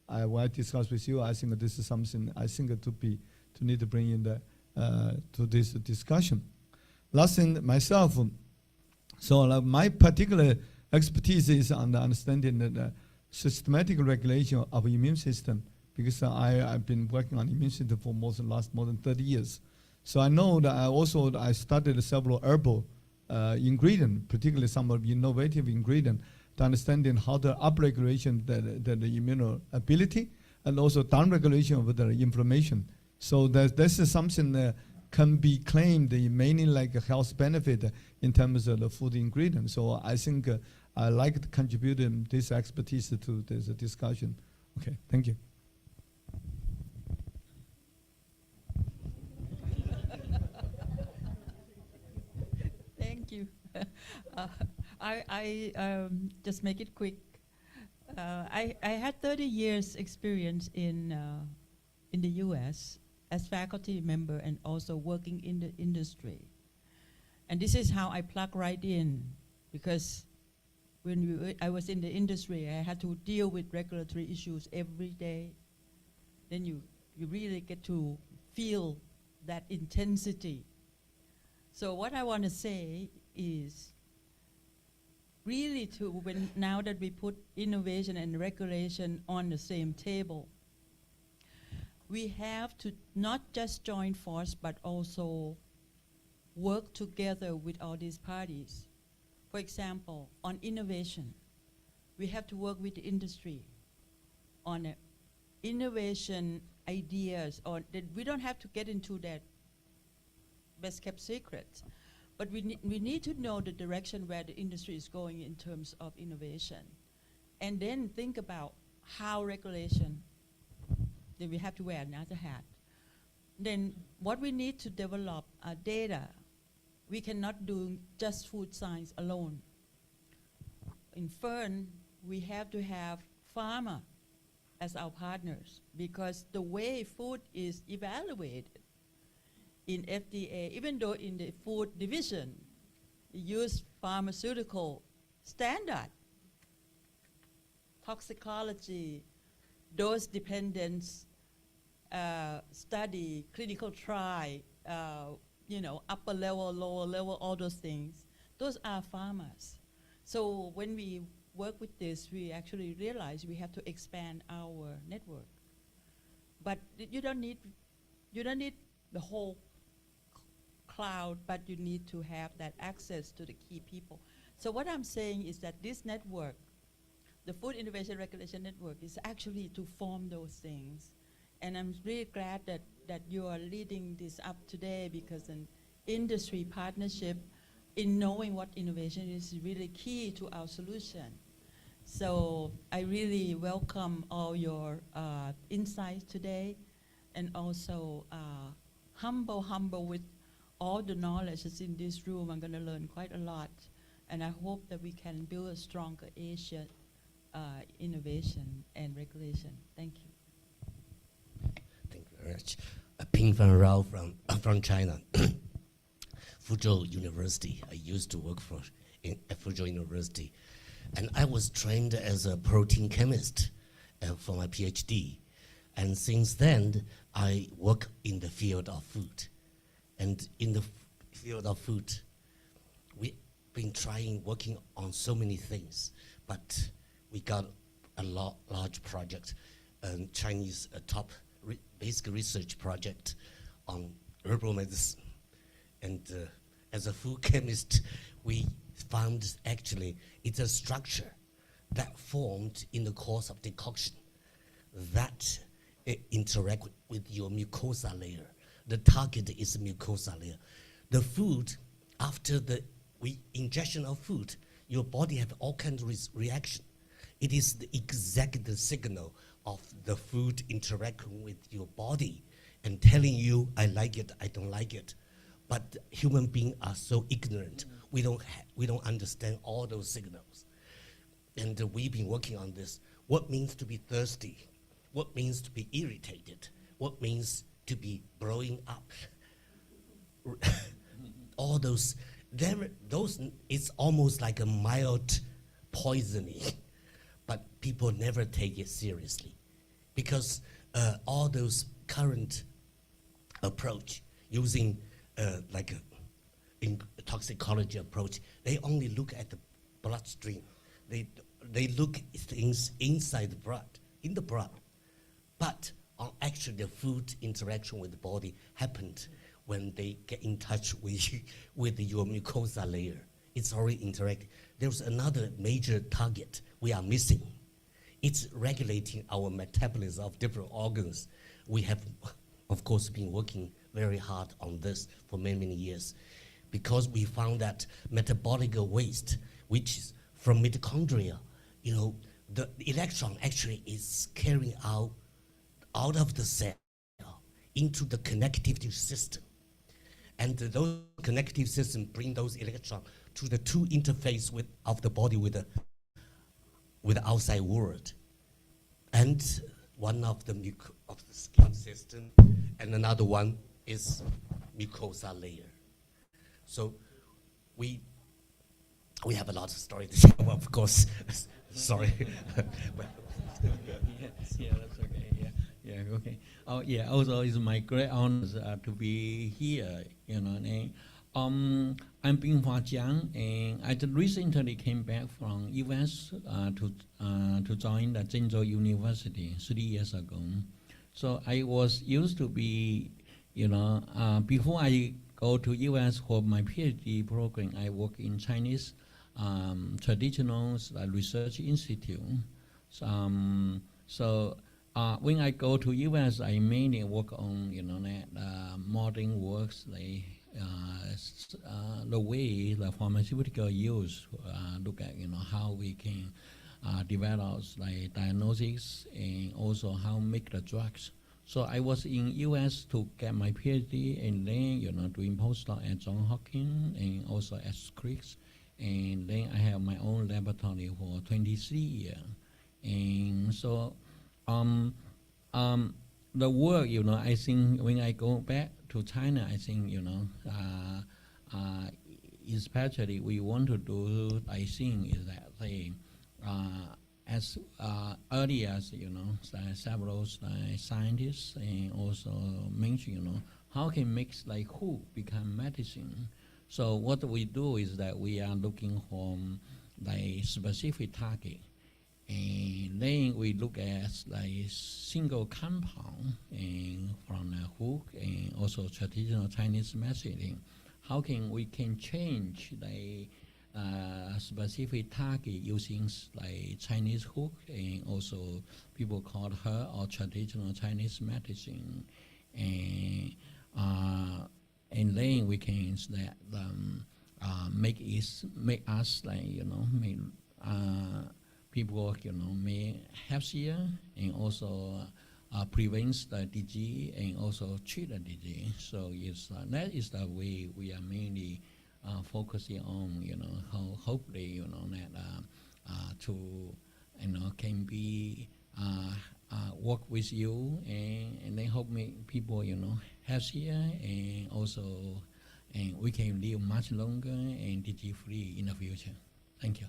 what I discuss with you. I think this is something I think to need to bring in to this discussion. Last thing, myself. So my particular expertise is on the understanding the systematic regulation of immune system, because I've been working on immune system for more than 30 years. So I know that I studied several herbal ingredients, particularly some of innovative ingredients, to understanding how the upregulation the immune ability and also downregulation of the inflammation. So this is something that can be claimed mainly like a health benefit in terms of the food ingredients. So I think I like to contribute this expertise to this discussion. Okay, thank you. Thank you. I just make it quick. I had 30 years experience in the U.S. as faculty member and also working in the industry. And this is how I plug right in because when I was in the industry, I had to deal with regulatory issues every day. Then you really get to feel that intensity. So what I want to say is really now that we put innovation and regulation on the same table, we have to not just join force, but also work together with all these parties. For example, on innovation, we have to work with the industry on innovation ideas, or that we don't have to get into that best kept secret, but we need to know the direction where the industry is going in terms of innovation, and then think about how regulation, then we have to wear another hat. Then what we need to develop are data. We cannot do just food science alone. In Fern, we have to have pharma as our partners, because the way food is evaluated in FDA, even though in the food division, we use pharmaceutical standard, toxicology, dose dependence study, clinical trial, upper level, lower level, all those things. Those are pharmas. So when we work with this, we actually realize we have to expand our network. But you don't need the whole cloud, but you need to have that access to the key people. So what I'm saying is that this network, the Food Innovation Regulation Network, is actually to form those things. And I'm really glad that you are leading this up today, because an industry partnership in knowing what innovation is really key to our solution. So I really welcome all your insights today, and also humble with all the knowledge that's in this room. I'm going to learn quite a lot, and I hope that we can build a stronger Asia innovation and regulation. Thank you. Thank you very much. Ping Fan Rao from China, Fuzhou University. I used to work at Fuzhou University, and I was trained as a protein chemist for my PhD. And since then, I work in the field of food. And in the field of food, we've been working on so many things, but we got a large project, Chinese top basic research project on herbal medicine. And as a food chemist, we found actually it's a structure that formed in the course of decoction that interact with your mucosa layer. The target is the mucosa layer. The food, after the ingestion of food, your body have all kinds of reaction. It is the exact signal of the food interacting with your body and telling you, I like it, I don't like it. But human beings are so ignorant. We don't understand all those signals. And we've been working on this. What means to be thirsty? What means to be irritated? What means to be blowing up? All those it's almost like a mild poisoning, but people never take it seriously, because all those current approach using in toxicology approach, they only look at the bloodstream. They look at things inside the blood, in the blood, but actually the food interaction with the body happened when they get in touch with your mucosa layer. It's already interacting. There's another major target we are missing. It's regulating our metabolism of different organs. We have, of course, been working very hard on this for many, many years, because we found that metabolic waste, which is from mitochondria, the electron actually is carrying out of the cell into the connectivity system. And those connective systems bring those electrons to the two interface of the body with the outside world. And one of the skin system, and another one is mucosa layer. So we we have a lot of stories to share, well, of course. Sorry. Yeah, that's okay. Yeah, okay. Oh, yeah. Also, it's my great honor to be here. You know, I'm Bing Hua Jiang, and I just recently came back from U.S. To join the Zhengzhou University 3 years ago. So I was used to be, before I go to U.S. for my PhD program, I work in Chinese traditional research institute. So when I go to U.S., I mainly work on modern works like the way the pharmaceutical use look at how we can develop like diagnosis and also how make the drugs. So I was in U.S. to get my PhD and then doing postdoc at Johns Hopkins and also at Scripps, and then I have my own laboratory for 23 years. And so the work, I think when I go back to China, I think, especially we want to do, I think, is that as early as, several scientists and also mention, how can mix like who become medicine? So what we do is that we are looking for like specific target. And then we look at like single compound and from a hook and also traditional Chinese method. How can we change the specific target using like Chinese hook and also people call her or traditional Chinese medicine, and then we can make us like people may healthier and also prevents the disease and also treat the disease. So that is the way we are mainly focusing on. How hopefully that to can be work with you and then help make people healthier and also we can live much longer and disease free in the future. Thank you.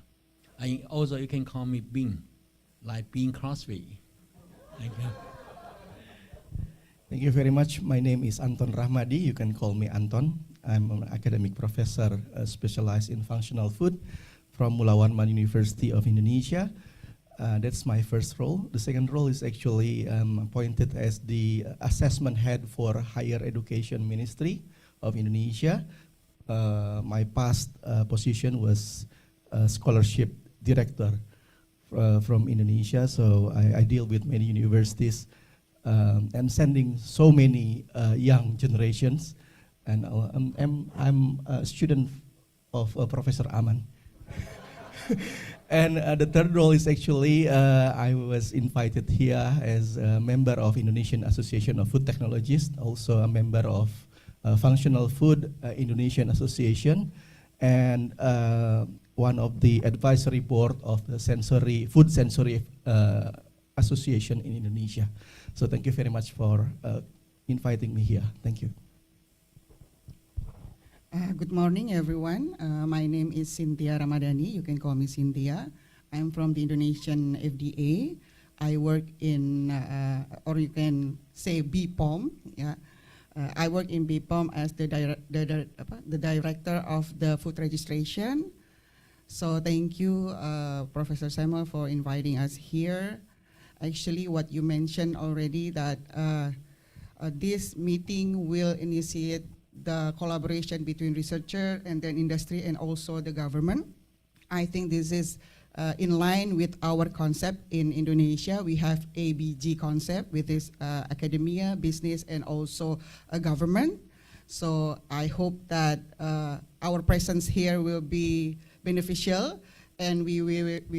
And also you can call me Bing, like Bing Crosby. Thank you. Thank you very much. My name is Anton Rahmadi. You can call me Anton. I'm an academic professor specialized in functional food from Mullah Warman University of Indonesia. That's my first role. The second role is actually appointed as the assessment head for Higher Education Ministry of Indonesia. My past position was scholarship director from Indonesia, so I deal with many universities and sending so many young generations. And I'm a student of Professor Aman. And the third role is actually I was invited here as a member of Indonesian Association of Food Technologists, also a member of Functional Food Indonesian Association, and one of the advisory board of the Food Sensory Association in Indonesia. So thank you very much for inviting me here. Thank you. Good morning, everyone. My name is Cynthia Ramadhani. You can call me Cynthia. I'm from the Indonesian FDA. I work in, or you can say BPOM. Yeah. I work in BPOM as the director of the food registration. So thank you, Professor Samuel, for inviting us here. Actually, what you mentioned already, that this meeting will initiate the collaboration between researcher and then industry and also the government. I think this is in line with our concept in Indonesia. We have ABG concept with this academia, business, and also a government. So I hope that our presence here will be beneficial, and we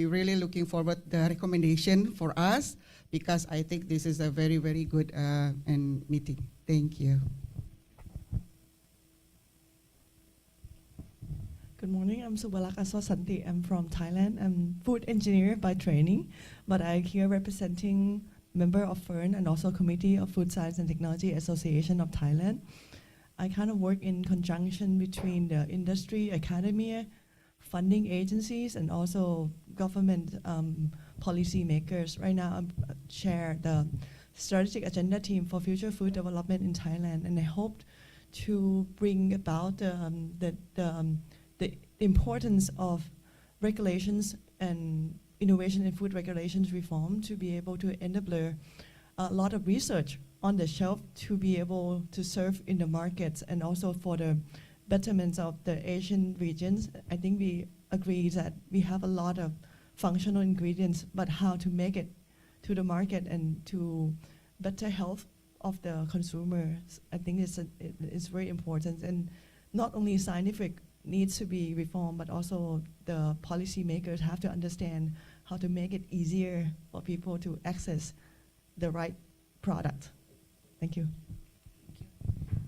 really looking forward the recommendation for us, because I think this is a very, very good meeting. Thank you. Good morning, I'm Subalaka Sosanti. I'm from Thailand. I'm food engineer by training, but I'm here representing member of FERN and also Committee of Food Science and Technology Association of Thailand. I kind of work in conjunction between the industry, academia, funding agencies and also government policy makers. Right now, I chair the strategic agenda team for future food development in Thailand, and I hope to bring about the importance of regulations and innovation in food regulations reform to be able to enable a lot of research on the shelf to be able to serve in the markets, and also for the betterment of the Asian regions. I think we agree that we have a lot of functional ingredients, but how to make it to the market and to better health of the consumers, I think it's very important. And not only scientific needs to be reformed, but also the policy makers have to understand how to make it easier for people to access the right product. Thank you.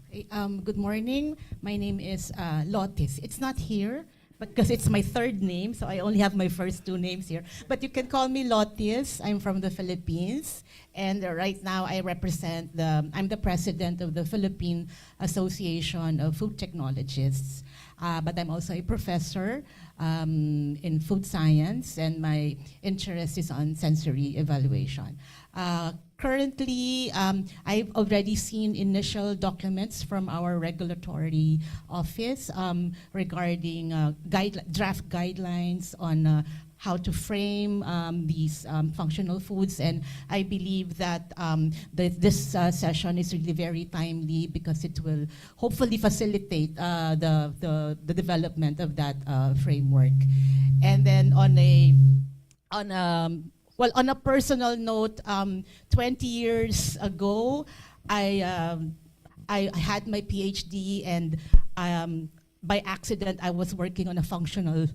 Hey, good morning. My name is Lotis. It's not here because it's my third name, so I only have my first two names here. But you can call me Lotis. I'm from the Philippines, and right now I'm the president of the Philippine Association of Food Technologists. But I'm also a professor in food science, and my interest is on sensory evaluation. Currently, I've already seen initial documents from our regulatory office regarding draft guidelines on how to frame these functional foods, and I believe that this session is really very timely because it will hopefully facilitate the development of that framework. And then on a personal note, 20 years ago, I had my PhD, and by accident, I was working on a functional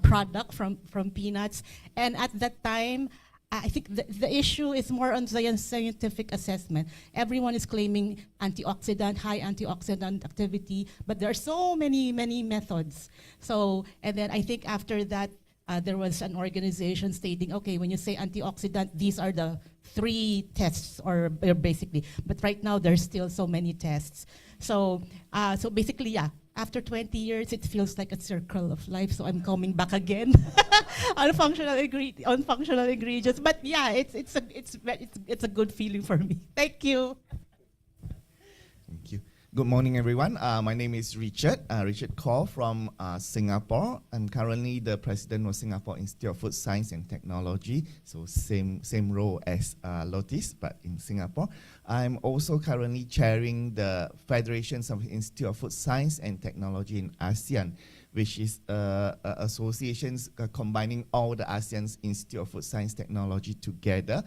product from peanuts. And at that time, I think the issue is more on scientific assessment. Everyone is claiming antioxidant, high antioxidant activity, but there are so many methods. So, and then I think after that, there was an organization stating, okay, when you say antioxidant, these are the 3 tests, or basically, but right now there's still so many tests. So, so basically, yeah, after 20 years, it feels like a circle of life, so I'm coming back again on functional ingredients. But yeah, it's a good feeling for me. Thank you. Thank you. Good morning, everyone. My name is Richard Kaur from Singapore. I'm currently the president of Singapore Institute of Food Science and Technology, so same role as Lotis, but in Singapore. I'm also currently chairing the Federations of Institute of Food Science and Technology in ASEAN, which is associations combining all the ASEAN's Institute of Food Science Technology together.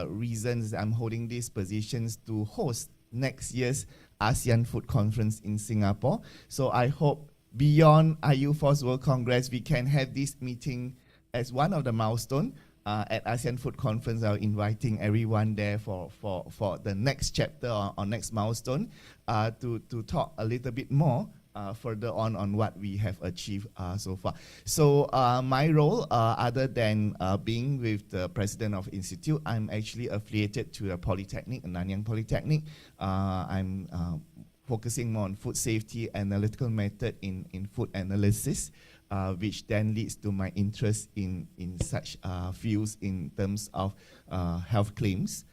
Reasons I'm holding these positions to host next year's ASEAN Food Conference in Singapore. So I hope beyond IUFOS World Congress, we can have this meeting as one of the milestones at ASEAN Food Conference. I'm inviting everyone there for the next chapter or next milestone to talk a little bit more further on what we have achieved so far. So my role, other than being with the president of Institute, I'm actually affiliated to the Polytechnic, Nanyang Polytechnic. I'm focusing more on food safety analytical method in food analysis, which then leads to my interest in such fields in terms of health claims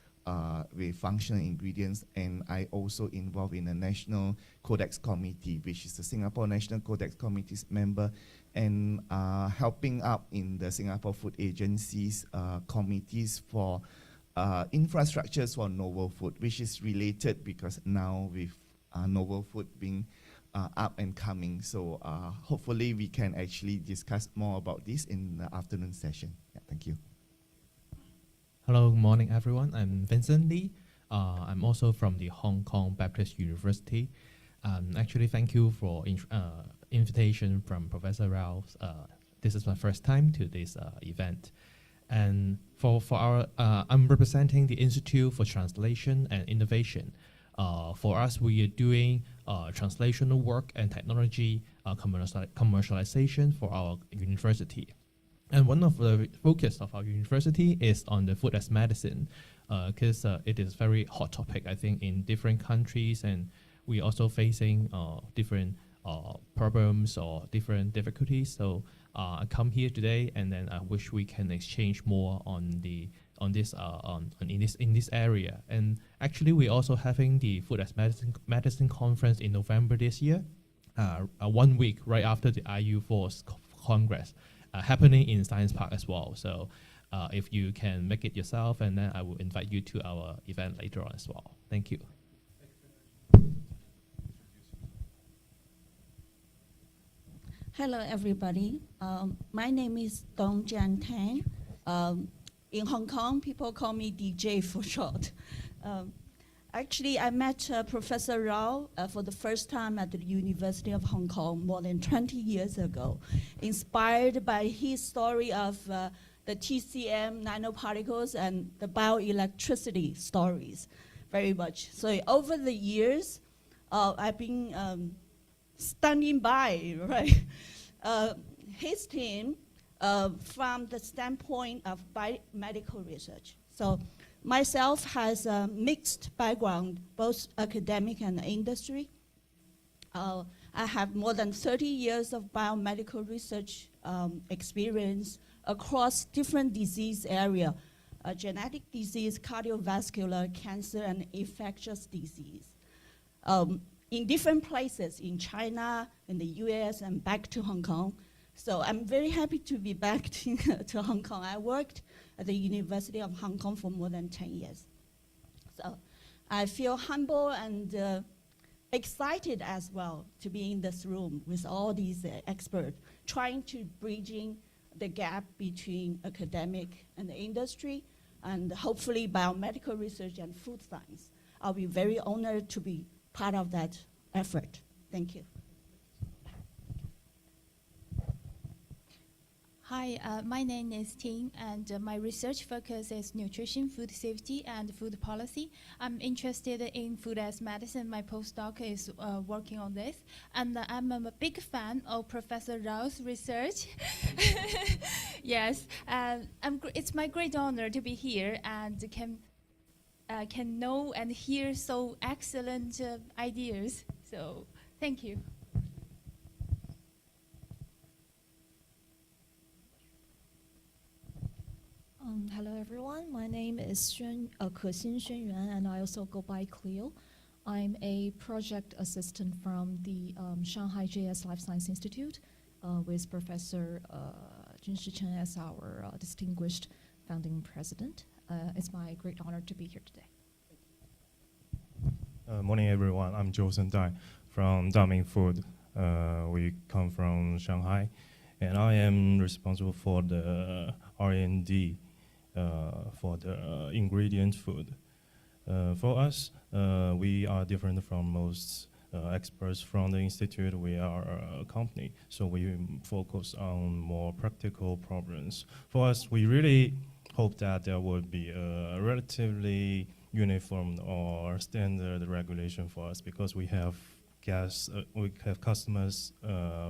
with functional ingredients. And I also involved in a National Codex Committee, which is the Singapore National Codex Committee's member, and helping out in the Singapore Food Agency's committees for infrastructures for novel food, which is related because now with novel food being up and coming. So hopefully we can actually discuss more about this in the afternoon session. Yeah, thank you. Hello, good morning, everyone. I'm Vincent Lee. I'm also from the Hong Kong Baptist University. Actually, thank you for invitation from Professor Rao. This is my first time to this event. And for our, I'm representing the Institute for Translation and Innovation. For us, we are doing translational work and technology commercialization for our university. And one of the focus of our university is on the food as medicine, because it is very hot topic, I think, in different countries, and we also facing different problems or different difficulties. So I come here today, and then I wish we can exchange more on in this area. And actually, we're also having the Food as Medicine conference in November this year, 1 week right after the IU4 Congress, happening in Science Park as well. So if you can make it yourself, and then I will invite you to our event later on as well. Thank you. Hello, everybody. My name is Dong Jian Tang. In Hong Kong, people call me DJ for short. Actually, I met Professor Rao for the first time at the University of Hong Kong more than 20 years ago, inspired by his story of the TCM nanoparticles and the bioelectricity stories very much. So over the years, I've been standing by, right? His team from the standpoint of biomedical research. So myself has a mixed background, both academic and industry. I have more than 30 years of biomedical research experience across different disease areas, genetic disease, cardiovascular, cancer, and infectious disease. In different places in China, in the US, and back to Hong Kong. So I'm very happy to be back to Hong Kong. I worked at the University of Hong Kong for more than 10 years. So I feel humble and excited as well to be in this room with all these experts, trying to bridging the gap between academic and the industry, and hopefully biomedical research and food science. I'll be very honored to be part of that effort. Thank you. Hi, my name is Ting, and my research focus is nutrition, food safety, and food policy. I'm interested in food as medicine. My postdoc is working on this, and I'm a big fan of Professor Rao's research. Yes, it's my great honor to be here and can know and hear so excellent ideas. So, thank you. Hello everyone, my name is Kexin Xuanyuan, and I also go by Cleo. I'm a project assistant from the Shanghai JS Life Science Institute with Professor Junshi Chen as our distinguished founding president. It's my great honor to be here today. Morning everyone, I'm Joseph Dai from Daming Food. We come from Shanghai, and I am responsible for the R&D for the ingredient food. For us, we are different from most experts from the institute. We are a company, so we focus on more practical problems. For us, we really hope that there would be a relatively uniform or standard regulation for us, because we have customers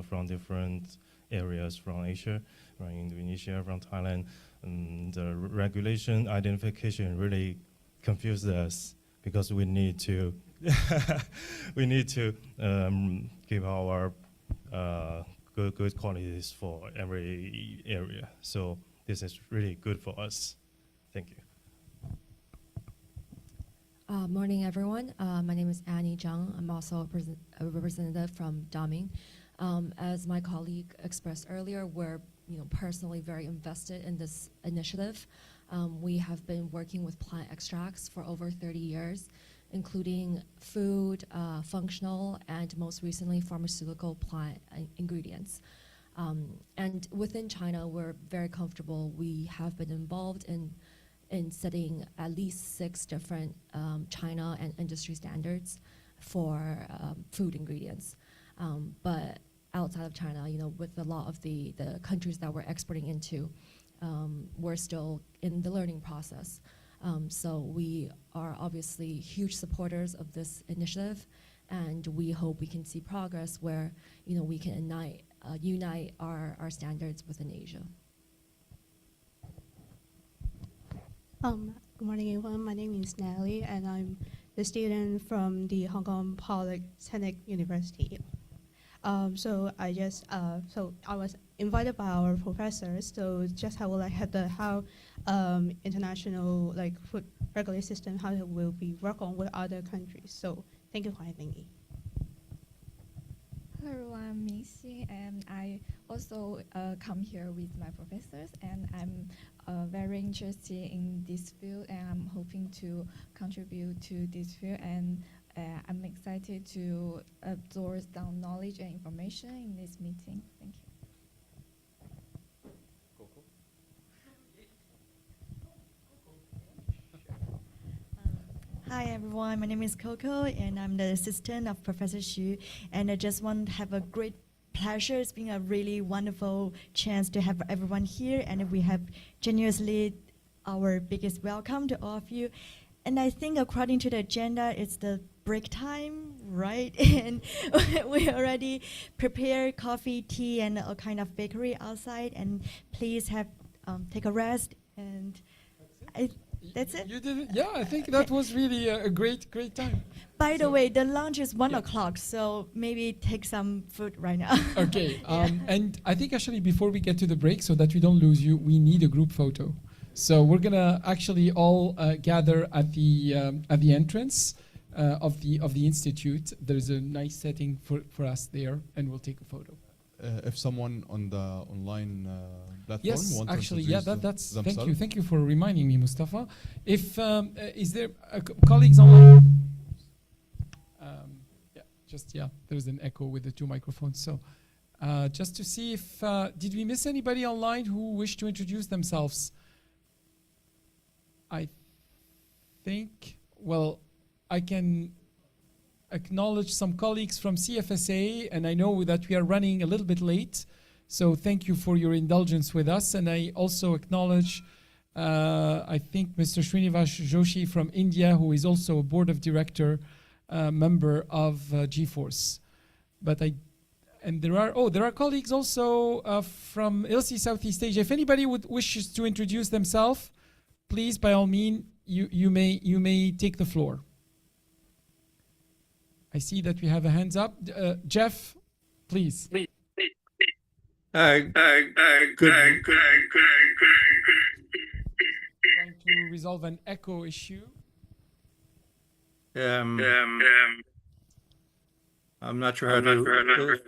from different areas, from Asia, from Indonesia, from Thailand. And the regulation identification really confused us, because we need to give our good qualities for every area. So this is really good for us. Thank you. Morning, everyone. My name is Annie Zhang. I'm also a representative from Daming. As my colleague expressed earlier, we're personally very invested in this initiative. We have been working with plant extracts for over 30 years, including food, functional, and most recently pharmaceutical plant ingredients. And within China, we're very comfortable. We have been involved in setting at least 6 different China and industry standards for food ingredients. But outside of China, with a lot of the countries that we're exporting into, we're still in the learning process. So we are obviously huge supporters of this initiative, and we hope we can see progress where we can unite our standards within Asia. Good morning, everyone. My name is Natalie, and I'm the student from the Hong Kong Polytechnic University. So I was invited by our professors. So just how like how international like food regulatory system how it will be work on with other countries. So thank you for having me. Hello everyone, I'm Mingxin, and I also come here with my professors, and I'm very interested in this field, and I'm hoping to contribute to this field, and I'm excited to absorb some knowledge and information in this meeting. Thank you. Hi everyone, my name is Coco and I'm the assistant of Professor Xu, and I just want to have a great pleasure. It's been a really wonderful chance to have everyone here, and we have generously our biggest welcome to all of you. And I think according to the agenda, it's the break time, right? And we already prepared coffee, tea, and a kind of bakery outside, and please have take a rest, and that's it. You did it? Yeah, I think that was really a great time. By the way, the lunch is 1 o'clock, so maybe take some food right now. Okay, and I think actually before we get to the break, so that we don't lose you, we need a group photo. So we're gonna actually all gather at the entrance of the institute. There's a nice setting for us there, and we'll take a photo. If someone on the online platform Yes, wants actually, to yeah, introduce that's. themselves. Thank you for reminding me, Mustafa. If is there colleagues online? There's an echo with the two microphones. So, just to see if did we miss anybody online who wished to introduce themselves? I think. Well, I can acknowledge some colleagues from CFSA, and I know that we are running a little bit late, so thank you for your indulgence with us. And I also acknowledge, I think, Mr. Srinivas Joshi from India, who is also a board of director member of GeForce. And there are colleagues also from ILSI Southeast Asia. If anybody wishes to introduce themselves, please, by all means, you may take the floor. I see that we have a hands up. Jeff, please. Good. Trying to resolve an echo issue. I'm not sure how to.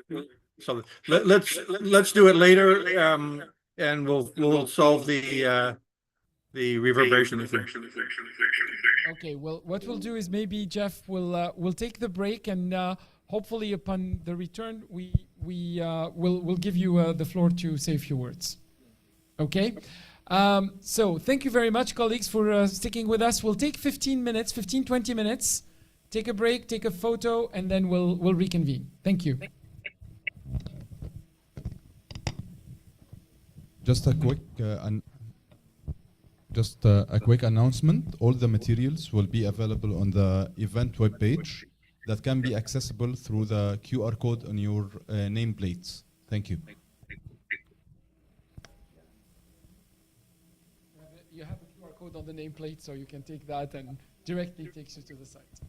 So let's do it later, and we'll solve the reverberation issue. Okay. Well, what we'll do is maybe Jeff will take the break, and hopefully upon the return we'll give you the floor to say a few words. Okay. So thank you very much, colleagues, for sticking with us. We'll take 20 minutes, take a break, take a photo, and then we'll reconvene. Thank you. Just a quick announcement. All the materials will be available on the event webpage that can be accessible through the QR code on your nameplates. Thank you. You have a QR code on the nameplate, so you can take that and directly takes you to the site.